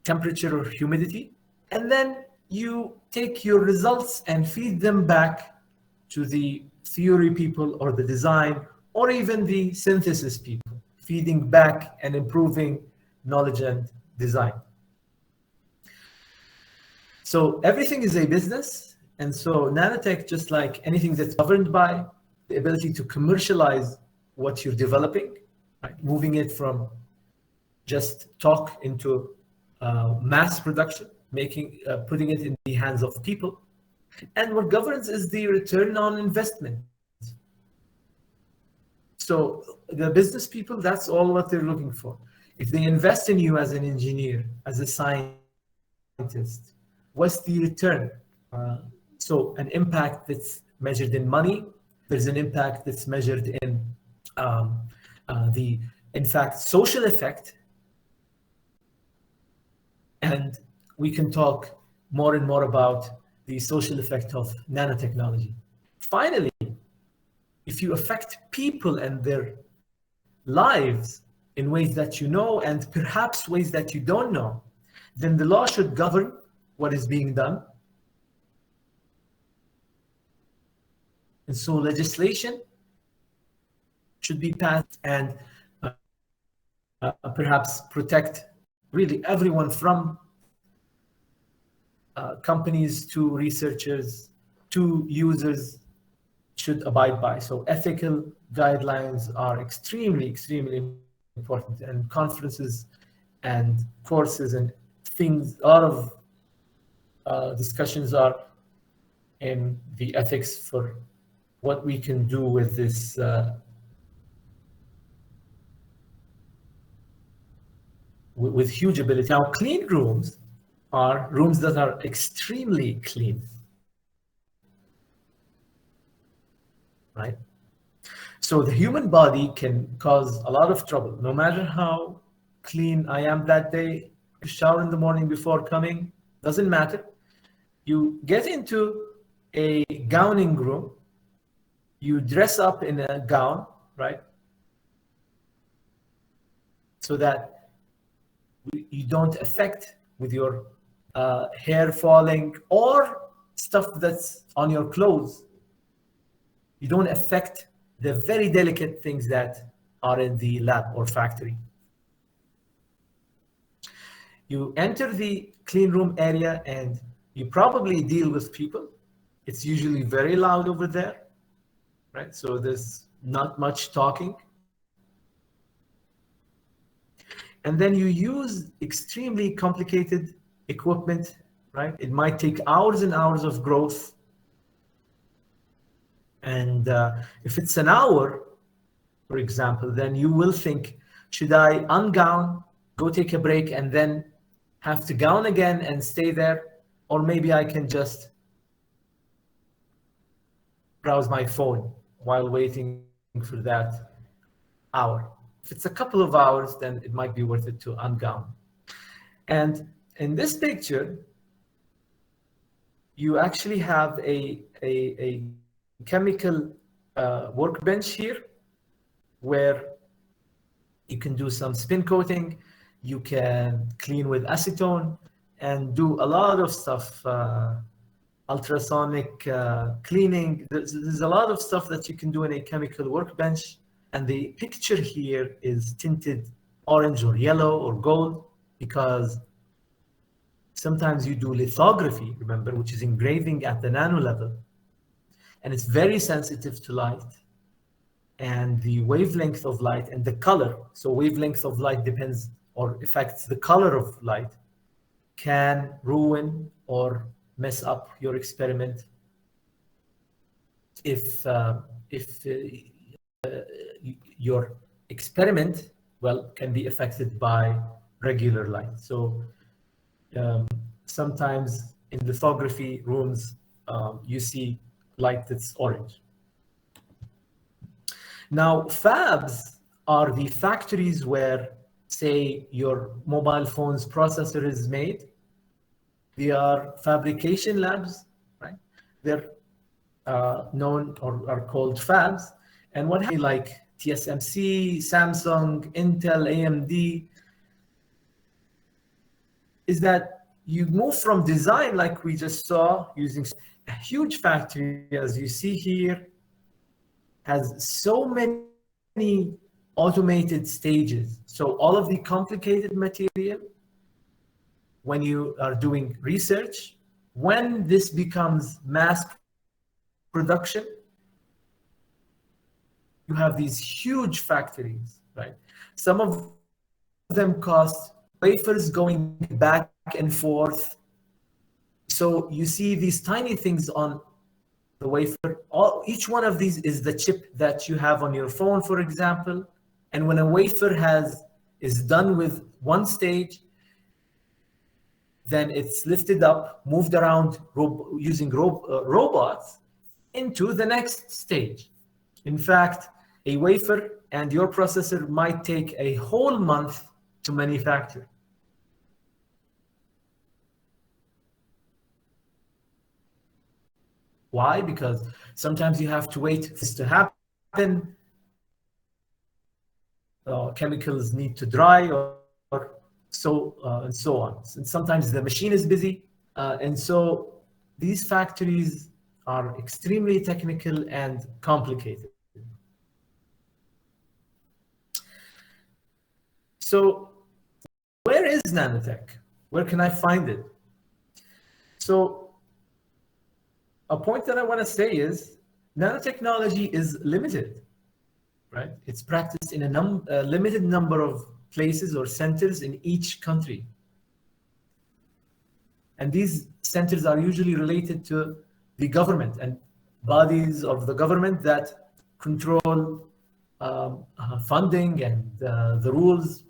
temperature or humidity. And then you take your results and feed them back to the theory people or the design or even the synthesis people, feeding back and improving knowledge and design. So everything is a business. And so nanotech, just like anything that's governed by the ability to commercialize what you're developing, right? Moving it from just talk into mass production, putting it in the hands of people. And what governs is the return on investment. So the business people, that's all what they're looking for. If they invest in you as an engineer, as a scientist, what's the return? So an impact that's measured in money. There's an impact that's measured in in fact, social effect. And we can talk more and more about the social effect of nanotechnology. Finally, if you affect people and their lives in ways that you know and perhaps ways that you don't know, then the law should govern what is being done. And so legislation should be passed and perhaps protect really everyone from companies to researchers to users should abide by. So ethical guidelines are extremely, extremely important, and conferences and courses and things, a lot of discussions are in the ethics for what we can do with this with huge ability. Now, clean rooms are rooms that are extremely clean, right? So the human body can cause a lot of trouble, no matter how clean I am that day. Shower in the morning before coming, doesn't matter. You get into a gowning room, you dress up in a gown, right? So that you don't affect with your hair falling or stuff that's on your clothes. You don't affect the very delicate things that are in the lab or factory. You enter the clean room area and you probably deal with people. It's usually very loud over there, right? So there's not much talking. And then you use extremely complicated equipment, right? It might take hours and hours of growth. And if it's an hour, for example, then you will think, should I ungown, go take a break, and then have to gown again and stay there? Or maybe I can just browse my phone while waiting for that hour. If it's a couple of hours, then it might be worth it to ungown. And in this picture, you actually have a chemical workbench here where you can do some spin coating, you can clean with acetone and do a lot of stuff, ultrasonic cleaning. There's a lot of stuff that you can do in a chemical workbench. And the picture here is tinted orange or yellow or gold because sometimes you do lithography, remember, which is engraving at the nano level. And it's very sensitive to light and the wavelength of light and the color. So wavelength of light depends or affects the color of light, can ruin or mess up your experiment if your experiment, well, can be affected by regular light. So sometimes in lithography rooms, you see light that's orange. Now, fabs are the factories where, say, your mobile phone's processor is made. They are fabrication labs, right? They're known or are called fabs. And what happens, like TSMC, Samsung, Intel, AMD, is that you move from design, like we just saw, using a huge factory, as you see here, has so many automated stages. So all of the complicated material, when you are doing research, when this becomes mass production, you have these huge factories, right? Some of them cost wafers going back and forth. So you see these tiny things on the wafer. Each one of these is the chip that you have on your phone, for example. And when a wafer is done with one stage, then it's lifted up, moved around using robots into the next stage. In fact, a wafer and your processor might take a whole month to manufacture. Why? Because sometimes you have to wait for this to happen. Chemicals need to dry, or so and so on. And sometimes the machine is busy. And so these factories are extremely technical and complicated. So where is nanotech? Where can I find it? So a point that I want to say is nanotechnology is limited, right? It's practiced in a limited number of places or centers in each country. And these centers are usually related to the government and bodies of the government that control funding and the rules.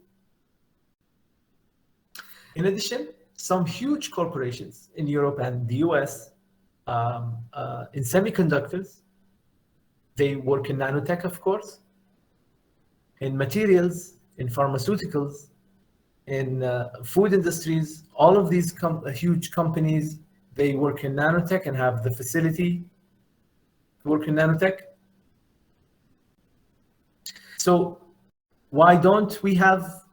In addition, some huge corporations in Europe and the US in semiconductors, they work in nanotech, of course, in materials, in pharmaceuticals, in food industries. All of these huge companies, they work in nanotech and have the facility to work in nanotech. So why don't we have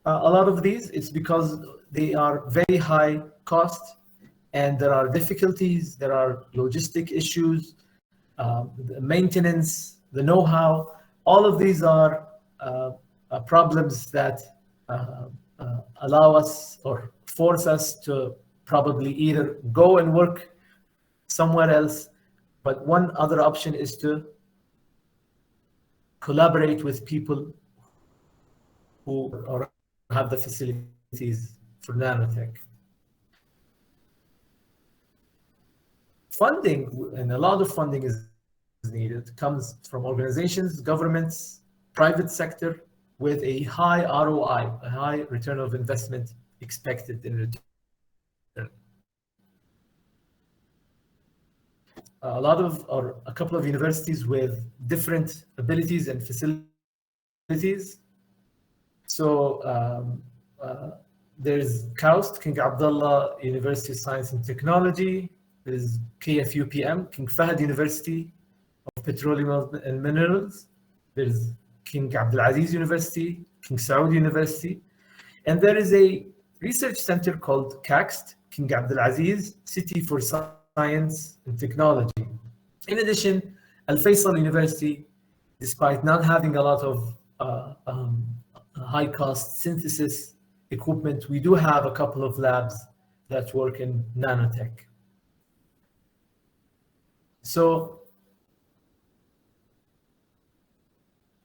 a lot of these? It's because they are very high cost, and there are difficulties, there are logistic issues, the maintenance, the know-how. All of these are problems that allow us or force us to probably either go and work somewhere else, but one other option is to collaborate with people who have the facilities for nanotech. Funding, and a lot of funding is needed, comes from organizations, governments, private sector, with a high ROI, a high return of investment expected in return. A couple of universities with different abilities and facilities. So there's KAUST, King Abdullah University of Science and Technology. There's KFUPM, King Fahd University of Petroleum and Minerals. There's King Abdulaziz University, King Saud University. And there is a research center called KAXT, King Abdulaziz City for Science and Technology. In addition, Al Faisal University, despite not having a lot of high-cost synthesis equipment, we do have a couple of labs that work in nanotech. So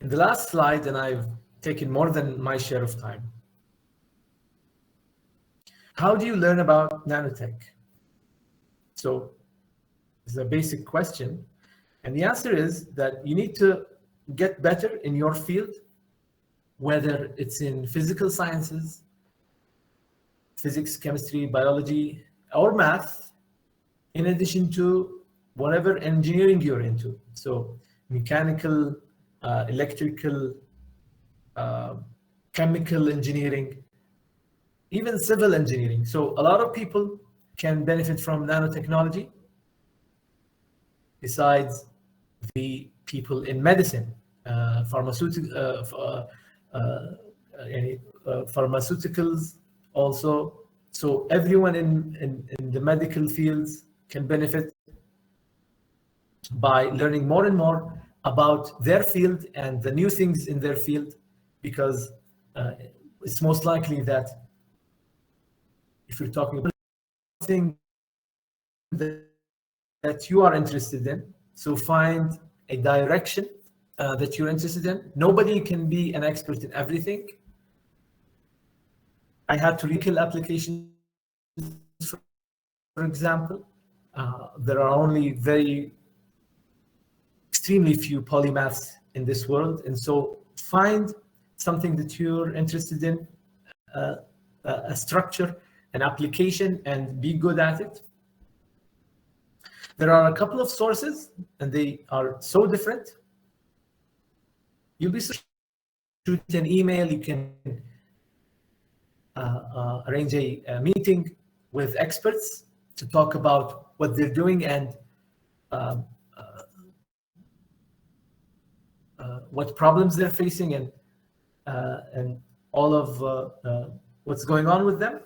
in the last slide, and I've taken more than my share of time, how do you learn about nanotech? So it's a basic question. And the answer is that you need to get better in your field, whether it's in physical sciences, physics, chemistry, biology, or math, in addition to whatever engineering you're into. So mechanical, electrical, chemical engineering, even civil engineering. So a lot of people can benefit from nanotechnology besides the people in medicine, pharmaceuticals also. So everyone in the medical fields can benefit by learning more and more about their field and the new things in their field, because it's most likely that if you're talking about something that you are interested in, so find a direction that you're interested in. Nobody can be an expert in everything. I had to recall applications, for example. There are only extremely few polymaths in this world, and so find something that you're interested in, a structure, an application, and be good at it. There are a couple of sources, and they are so different. You'll be shoot an email. You can arrange a meeting with experts to talk about what they're doing and what problems they're facing, and all of what's going on with them.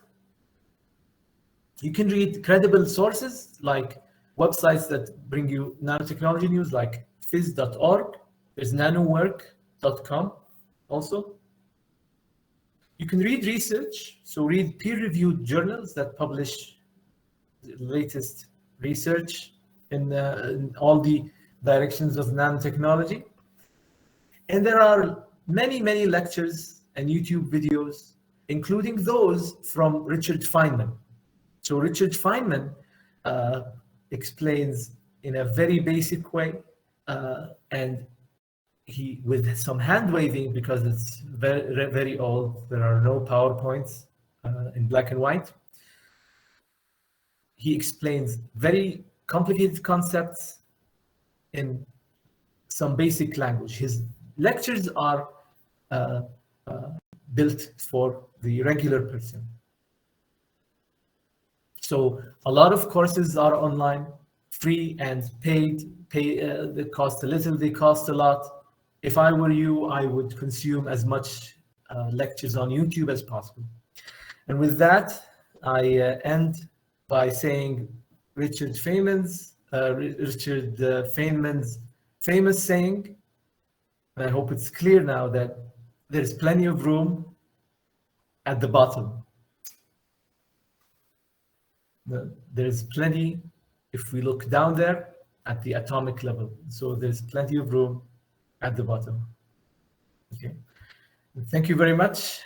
You can read credible sources like websites that bring you nanotechnology news, like phys.org. There's nanowork.com also. You can read research, so read peer-reviewed journals that publish the latest research in all the directions of nanotechnology. And there are many, many lectures and YouTube videos, including those from Richard Feynman. So Richard Feynman explains in a very basic way, and he, with some hand waving, because it's very, very old, there are no PowerPoints in black and white. He explains very complicated concepts in some basic language. His lectures are built for the regular person. So a lot of courses are online, free and paid. They cost a little, they cost a lot. If I were you, I would consume as much lectures on YouTube as possible. And with that, I end by saying Richard Feynman's famous saying, and I hope it's clear now, that there's plenty of room at the bottom. There's plenty if we look down there at the atomic level. So there's plenty of room at the bottom. Okay. Thank you very much.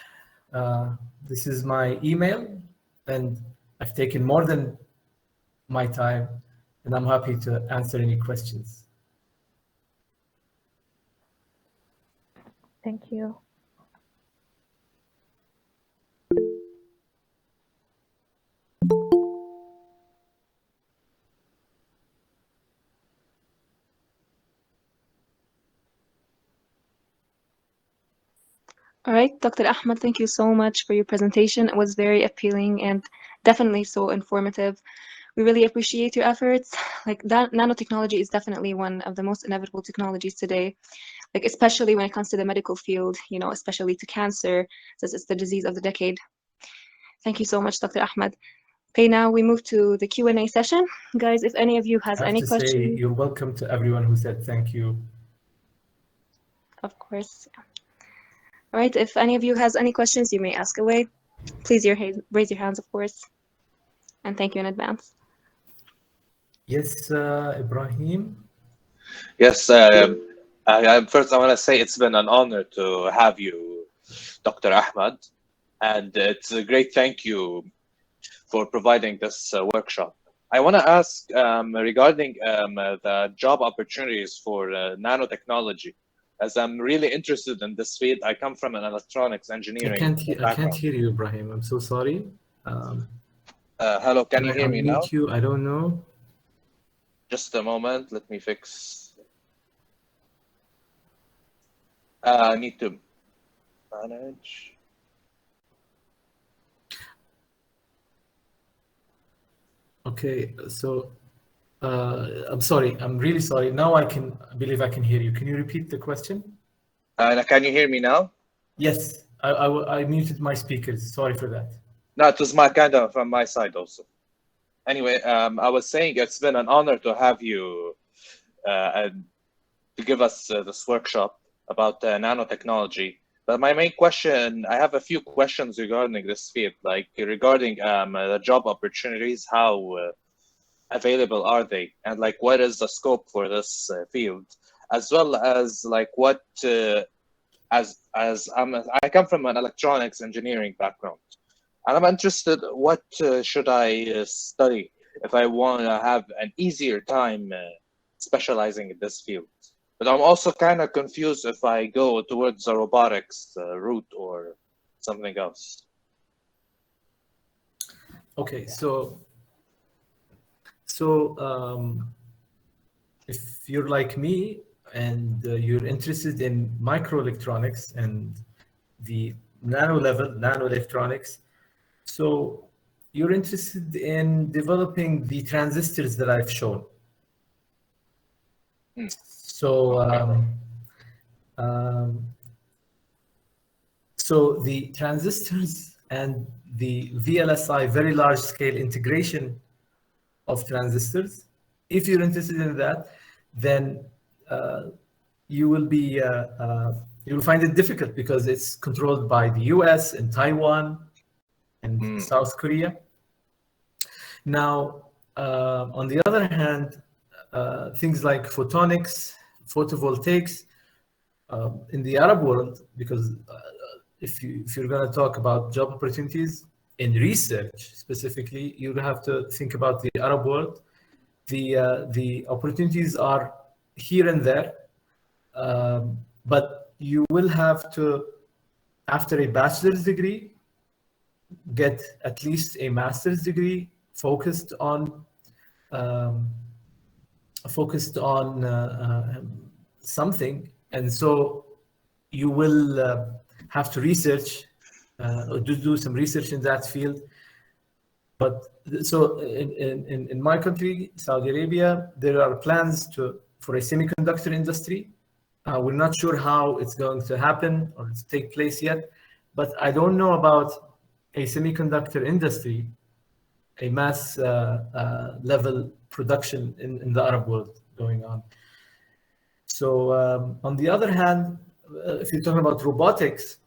This is my email, and I've taken more than my time, and I'm happy to answer any questions. Thank you. All right, Dr. Ahmed, thank you so much for your presentation. It was very appealing and definitely so informative. We really appreciate your efforts. Like that, nanotechnology is definitely one of the most inevitable technologies today, like especially when it comes to the medical field, you know, especially to cancer, since it's the disease of the decade. Thank you so much, Dr. Ahmed. Okay, now we move to the Q&A session. Guys, if any of you has any questions. I have to say, you're welcome to everyone who said thank you. Of course. All right, if any of you has any questions, you may ask away. Please raise your hands, of course. And thank you in advance. Yes, Ibrahim? Yes, first I want to say it's been an honor to have you, Dr. Ahmed, and it's a great thank you for providing this workshop. I want to ask regarding the job opportunities for nanotechnology, as I'm really interested in this field. I come from an electronics engineering background. I can't hear you, Ibrahim. I'm so sorry. Hello, can you hear me now? You? I don't know. Just a moment, let me fix. I need to manage. Okay, so I'm sorry. I'm really sorry. Now I believe I can hear you. Can you repeat the question? Can you hear me now? Yes, I muted my speakers. Sorry for that. No, it was my kind of from my side also. Anyway, I was saying it's been an honor to have you and to give us this workshop about nanotechnology. But my main question, I have a few questions regarding this field, like regarding the job opportunities, how available are they, and like what is the scope for this field, as well as like what as I come from an electronics engineering background, and I'm interested what should I study if I want to have an easier time specializing in this field. But I'm also kind of confused if I go towards the robotics route or something else. Okay, so if you're like me and you're interested in microelectronics and the nano level, nanoelectronics, so you're interested in developing the transistors that I've shown. So, so the transistors and the VLSI, very large scale integration of transistors, if you're interested in that, then you will find it difficult because it's controlled by the US and Taiwan and South Korea. Now, on the other hand, things like photonics, photovoltaics, in the Arab world, because if you're going to talk about job opportunities in research specifically, you have to think about the Arab world. The opportunities are here and there, but you will have to, after a bachelor's degree, get at least a master's degree focused on something, and so you will have to research or do some research in that field. But so in my country, Saudi Arabia, there are plans for a semiconductor industry. We're not sure how it's going to happen or to take place yet, but I don't know about a semiconductor industry, a mass level production in the Arab world going on. So on the other hand, if you're talking about robotics,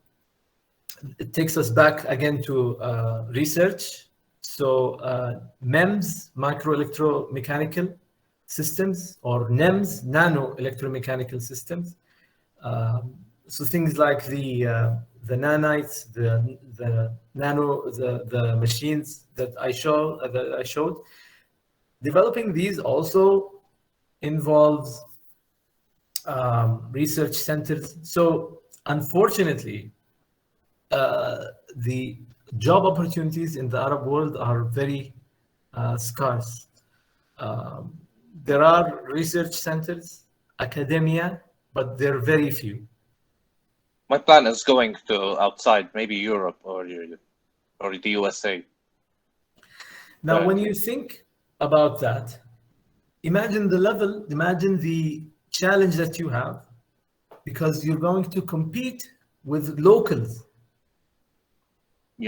it takes us back again to research. So MEMS, microelectromechanical systems, or NEMS, nano electromechanical systems. So things like the nanites, the nano, the machines that I showed. Developing these also involves research centers. So unfortunately, the job opportunities in the Arab world are very scarce. There are research centers, academia, but they're very few. My plan is going to outside, maybe Europe or the USA. Now, when you think about that, imagine the challenge that you have, because you're going to compete with locals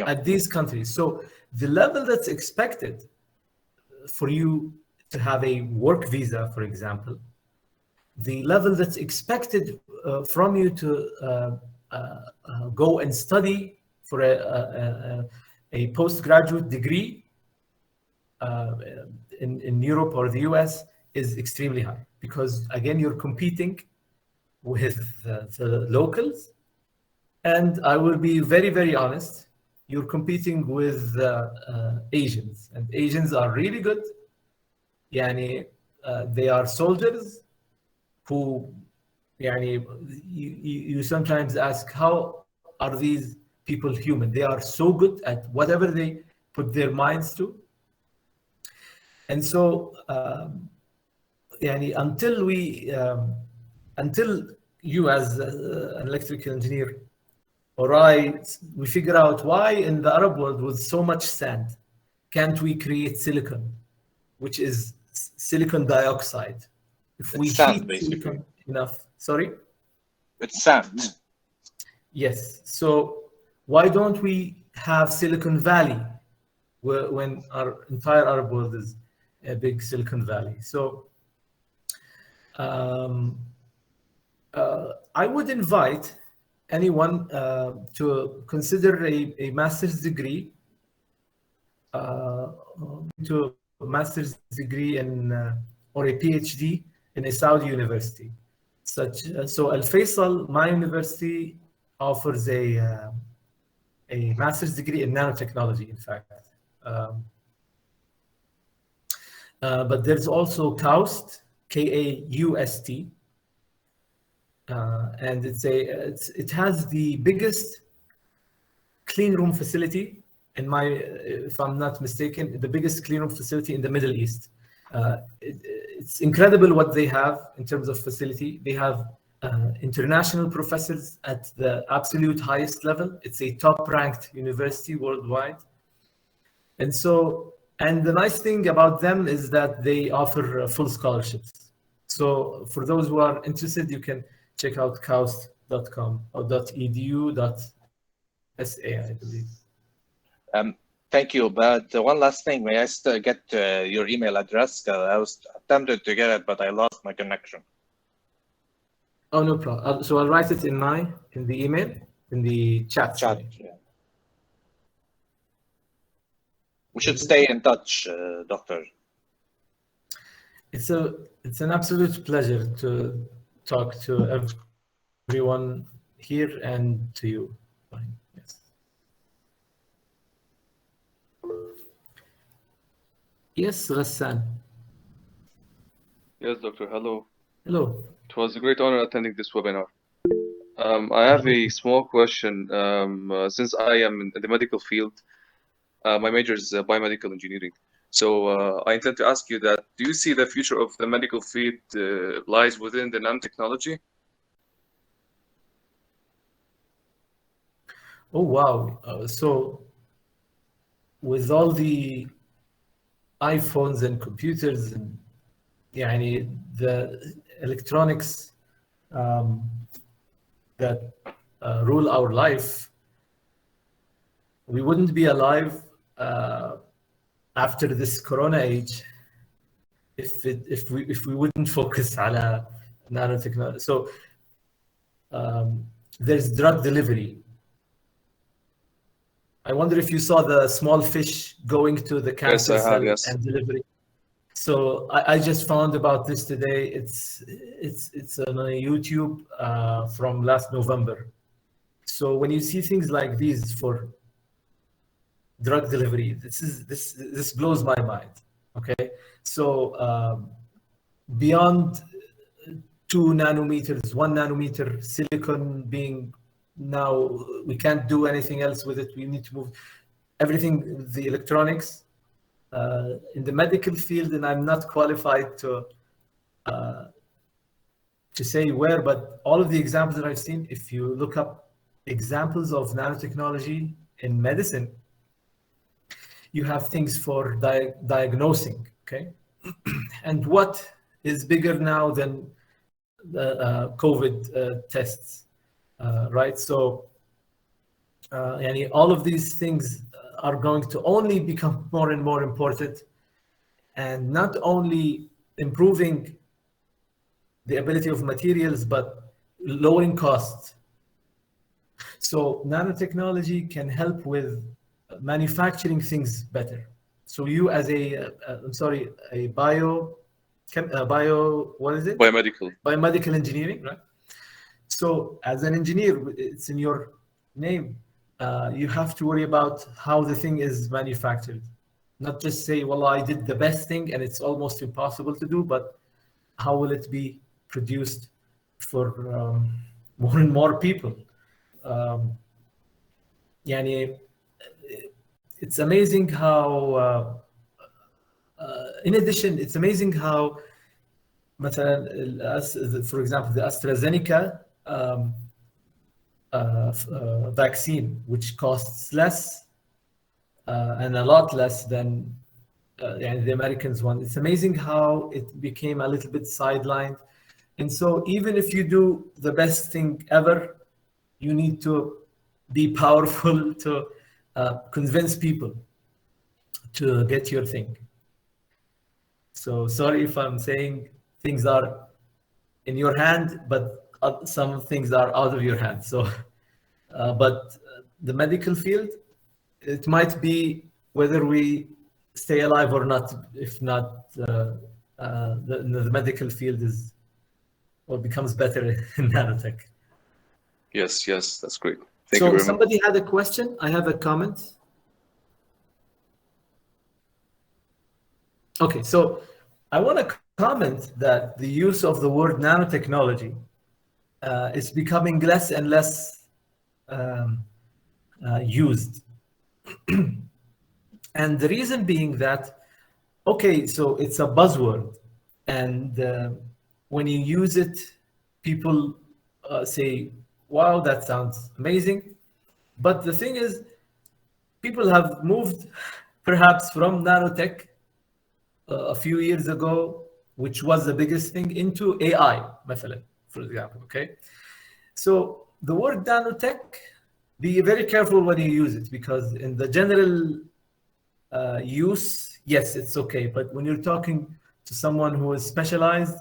at these countries. So the level that's expected for you to have a work visa, for example, the level that's expected from you to go and study for a postgraduate degree in Europe or the US is extremely high, because again, you're competing with the locals. And I will be very, very honest, you're competing with Asians, and Asians are really good. Yani, they are soldiers who, yani, you sometimes ask, how are these people human? They are so good at whatever they put their minds to. And so, yani, until you as an electrical engineer or I, we figure out why in the Arab world with so much sand, can't we create silicon, which is silicon dioxide? If we It's sand, heat basically. silicon enough, sorry? It's sand. Yes. So why don't we have Silicon Valley when our entire Arab world is a big Silicon Valley? So I would invite anyone to consider a master's degree, to a master's degree in or a PhD in a Saudi university. So Al Faisal, my university, offers a master's degree in nanotechnology, in fact. But there's also KAUST, K-A-U-S-T, and it has the biggest clean room facility if I'm not mistaken, the biggest clean room facility in the Middle East. It's incredible what they have in terms of facility. They have international professors at the absolute highest level. It's a top-ranked university worldwide. And the nice thing about them is that they offer full scholarships. So for those who are interested, you can check out kaust.com or .edu.sa, I believe. Thank you. But one last thing, may I still get your email address? I was tempted to get it, but I lost my connection. Oh, no problem. So I'll write it in the email, in the chat. Yeah. We should stay in touch, Doctor. It's an absolute pleasure to talk to everyone here and to you. Yes. Yes, Ghassan. Yes, Doctor. Hello. Hello. It was a great honor attending this webinar. I have a small question. Since I am in the medical field, my major is biomedical engineering. So I intend to ask you that, do you see the future of the medical field lies within the nanotechnology? Oh, wow. So with all the iPhones and computers and the electronics that rule our life, we wouldn't be alive after this Corona age if we wouldn't focus on nanotechnology. So there's drug delivery. I wonder if you saw the small fish going to the cancer cell and delivery. So I just found about this today. It's on YouTube from last November. So when you see things like these for drug delivery, this blows my mind. Okay, so beyond 2 nanometers, 1 nanometer silicon being now, we can't do anything else with it. We need to move everything, the electronics. In the medical field, and I'm not qualified to say where, but all of the examples that I've seen, if you look up examples of nanotechnology in medicine, you have things for diagnosing, okay? And what is bigger now than the COVID tests, right? So all of these things are going to only become more and more important, and not only improving the ability of materials, but lowering costs. So nanotechnology can help with manufacturing things better. So you as what is it? Biomedical engineering, right? So as an engineer, it's in your name. You have to worry about how the thing is manufactured. Not just say, well, I did the best thing and it's almost impossible to do, but how will it be produced for more and more people? It's amazing how, in addition, it's amazing how, for example, the AstraZeneca vaccine, which costs less and a lot less than the Americans one. It's amazing how it became a little bit sidelined. And so even if you do the best thing ever, you need to be powerful to convince people to get your thing. So sorry if I'm saying things are in your hand, but some things are out of your hand. So, but the medical field, it might be whether we stay alive or not. If not, the medical field is or becomes better in nanotech. Yes, yes, that's great. Thank you very much. Somebody had a question. I have a comment. Okay, so I want to comment that the use of the word nanotechnology is becoming less and less used. And the reason being that, okay, so it's a buzzword. And when you use it, people say, wow, that sounds amazing. But the thing is, people have moved perhaps from nanotech a few years ago, which was the biggest thing, into AI, مثلا, for example, okay? So the word nanotech, be very careful when you use it, because in the general use, yes, it's okay. But when you're talking to someone who is specialized,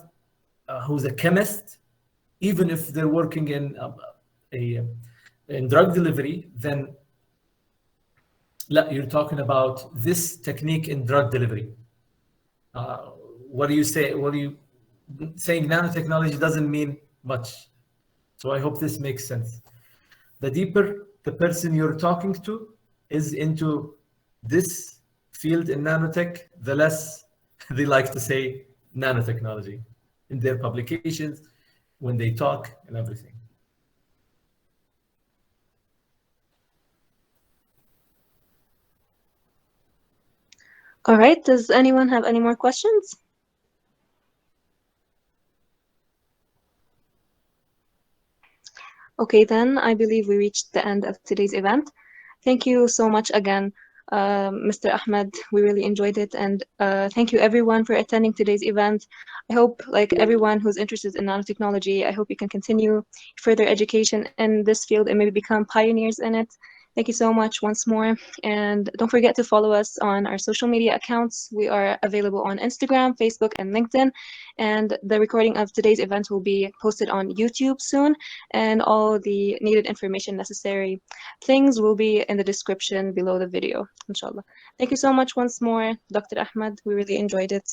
who's a chemist, even if they're working in drug delivery, then you're talking about this technique in drug delivery. What do you say? What do you saying? Nanotechnology doesn't mean much. So I hope this makes sense. The deeper the person you're talking to is into this field in nanotech, the less they like to say nanotechnology in their publications, when they talk and everything. All right, does anyone have any more questions? Okay, then I believe we reached the end of today's event. Thank you so much again, Mr. Ahmed. We really enjoyed it, and thank you everyone for attending today's event. I hope, like everyone who's interested in nanotechnology, I hope you can continue further education in this field and maybe become pioneers in it. Thank you so much once more. And don't forget to follow us on our social media accounts. We are available on Instagram, Facebook, and LinkedIn. And the recording of today's event will be posted on YouTube soon. And all the needed information, necessary things will be in the description below the video, inshallah. Thank you so much once more, Dr. Ahmed. We really enjoyed it.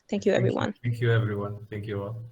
Thank you, everyone. Thank you, everyone. Thank you all.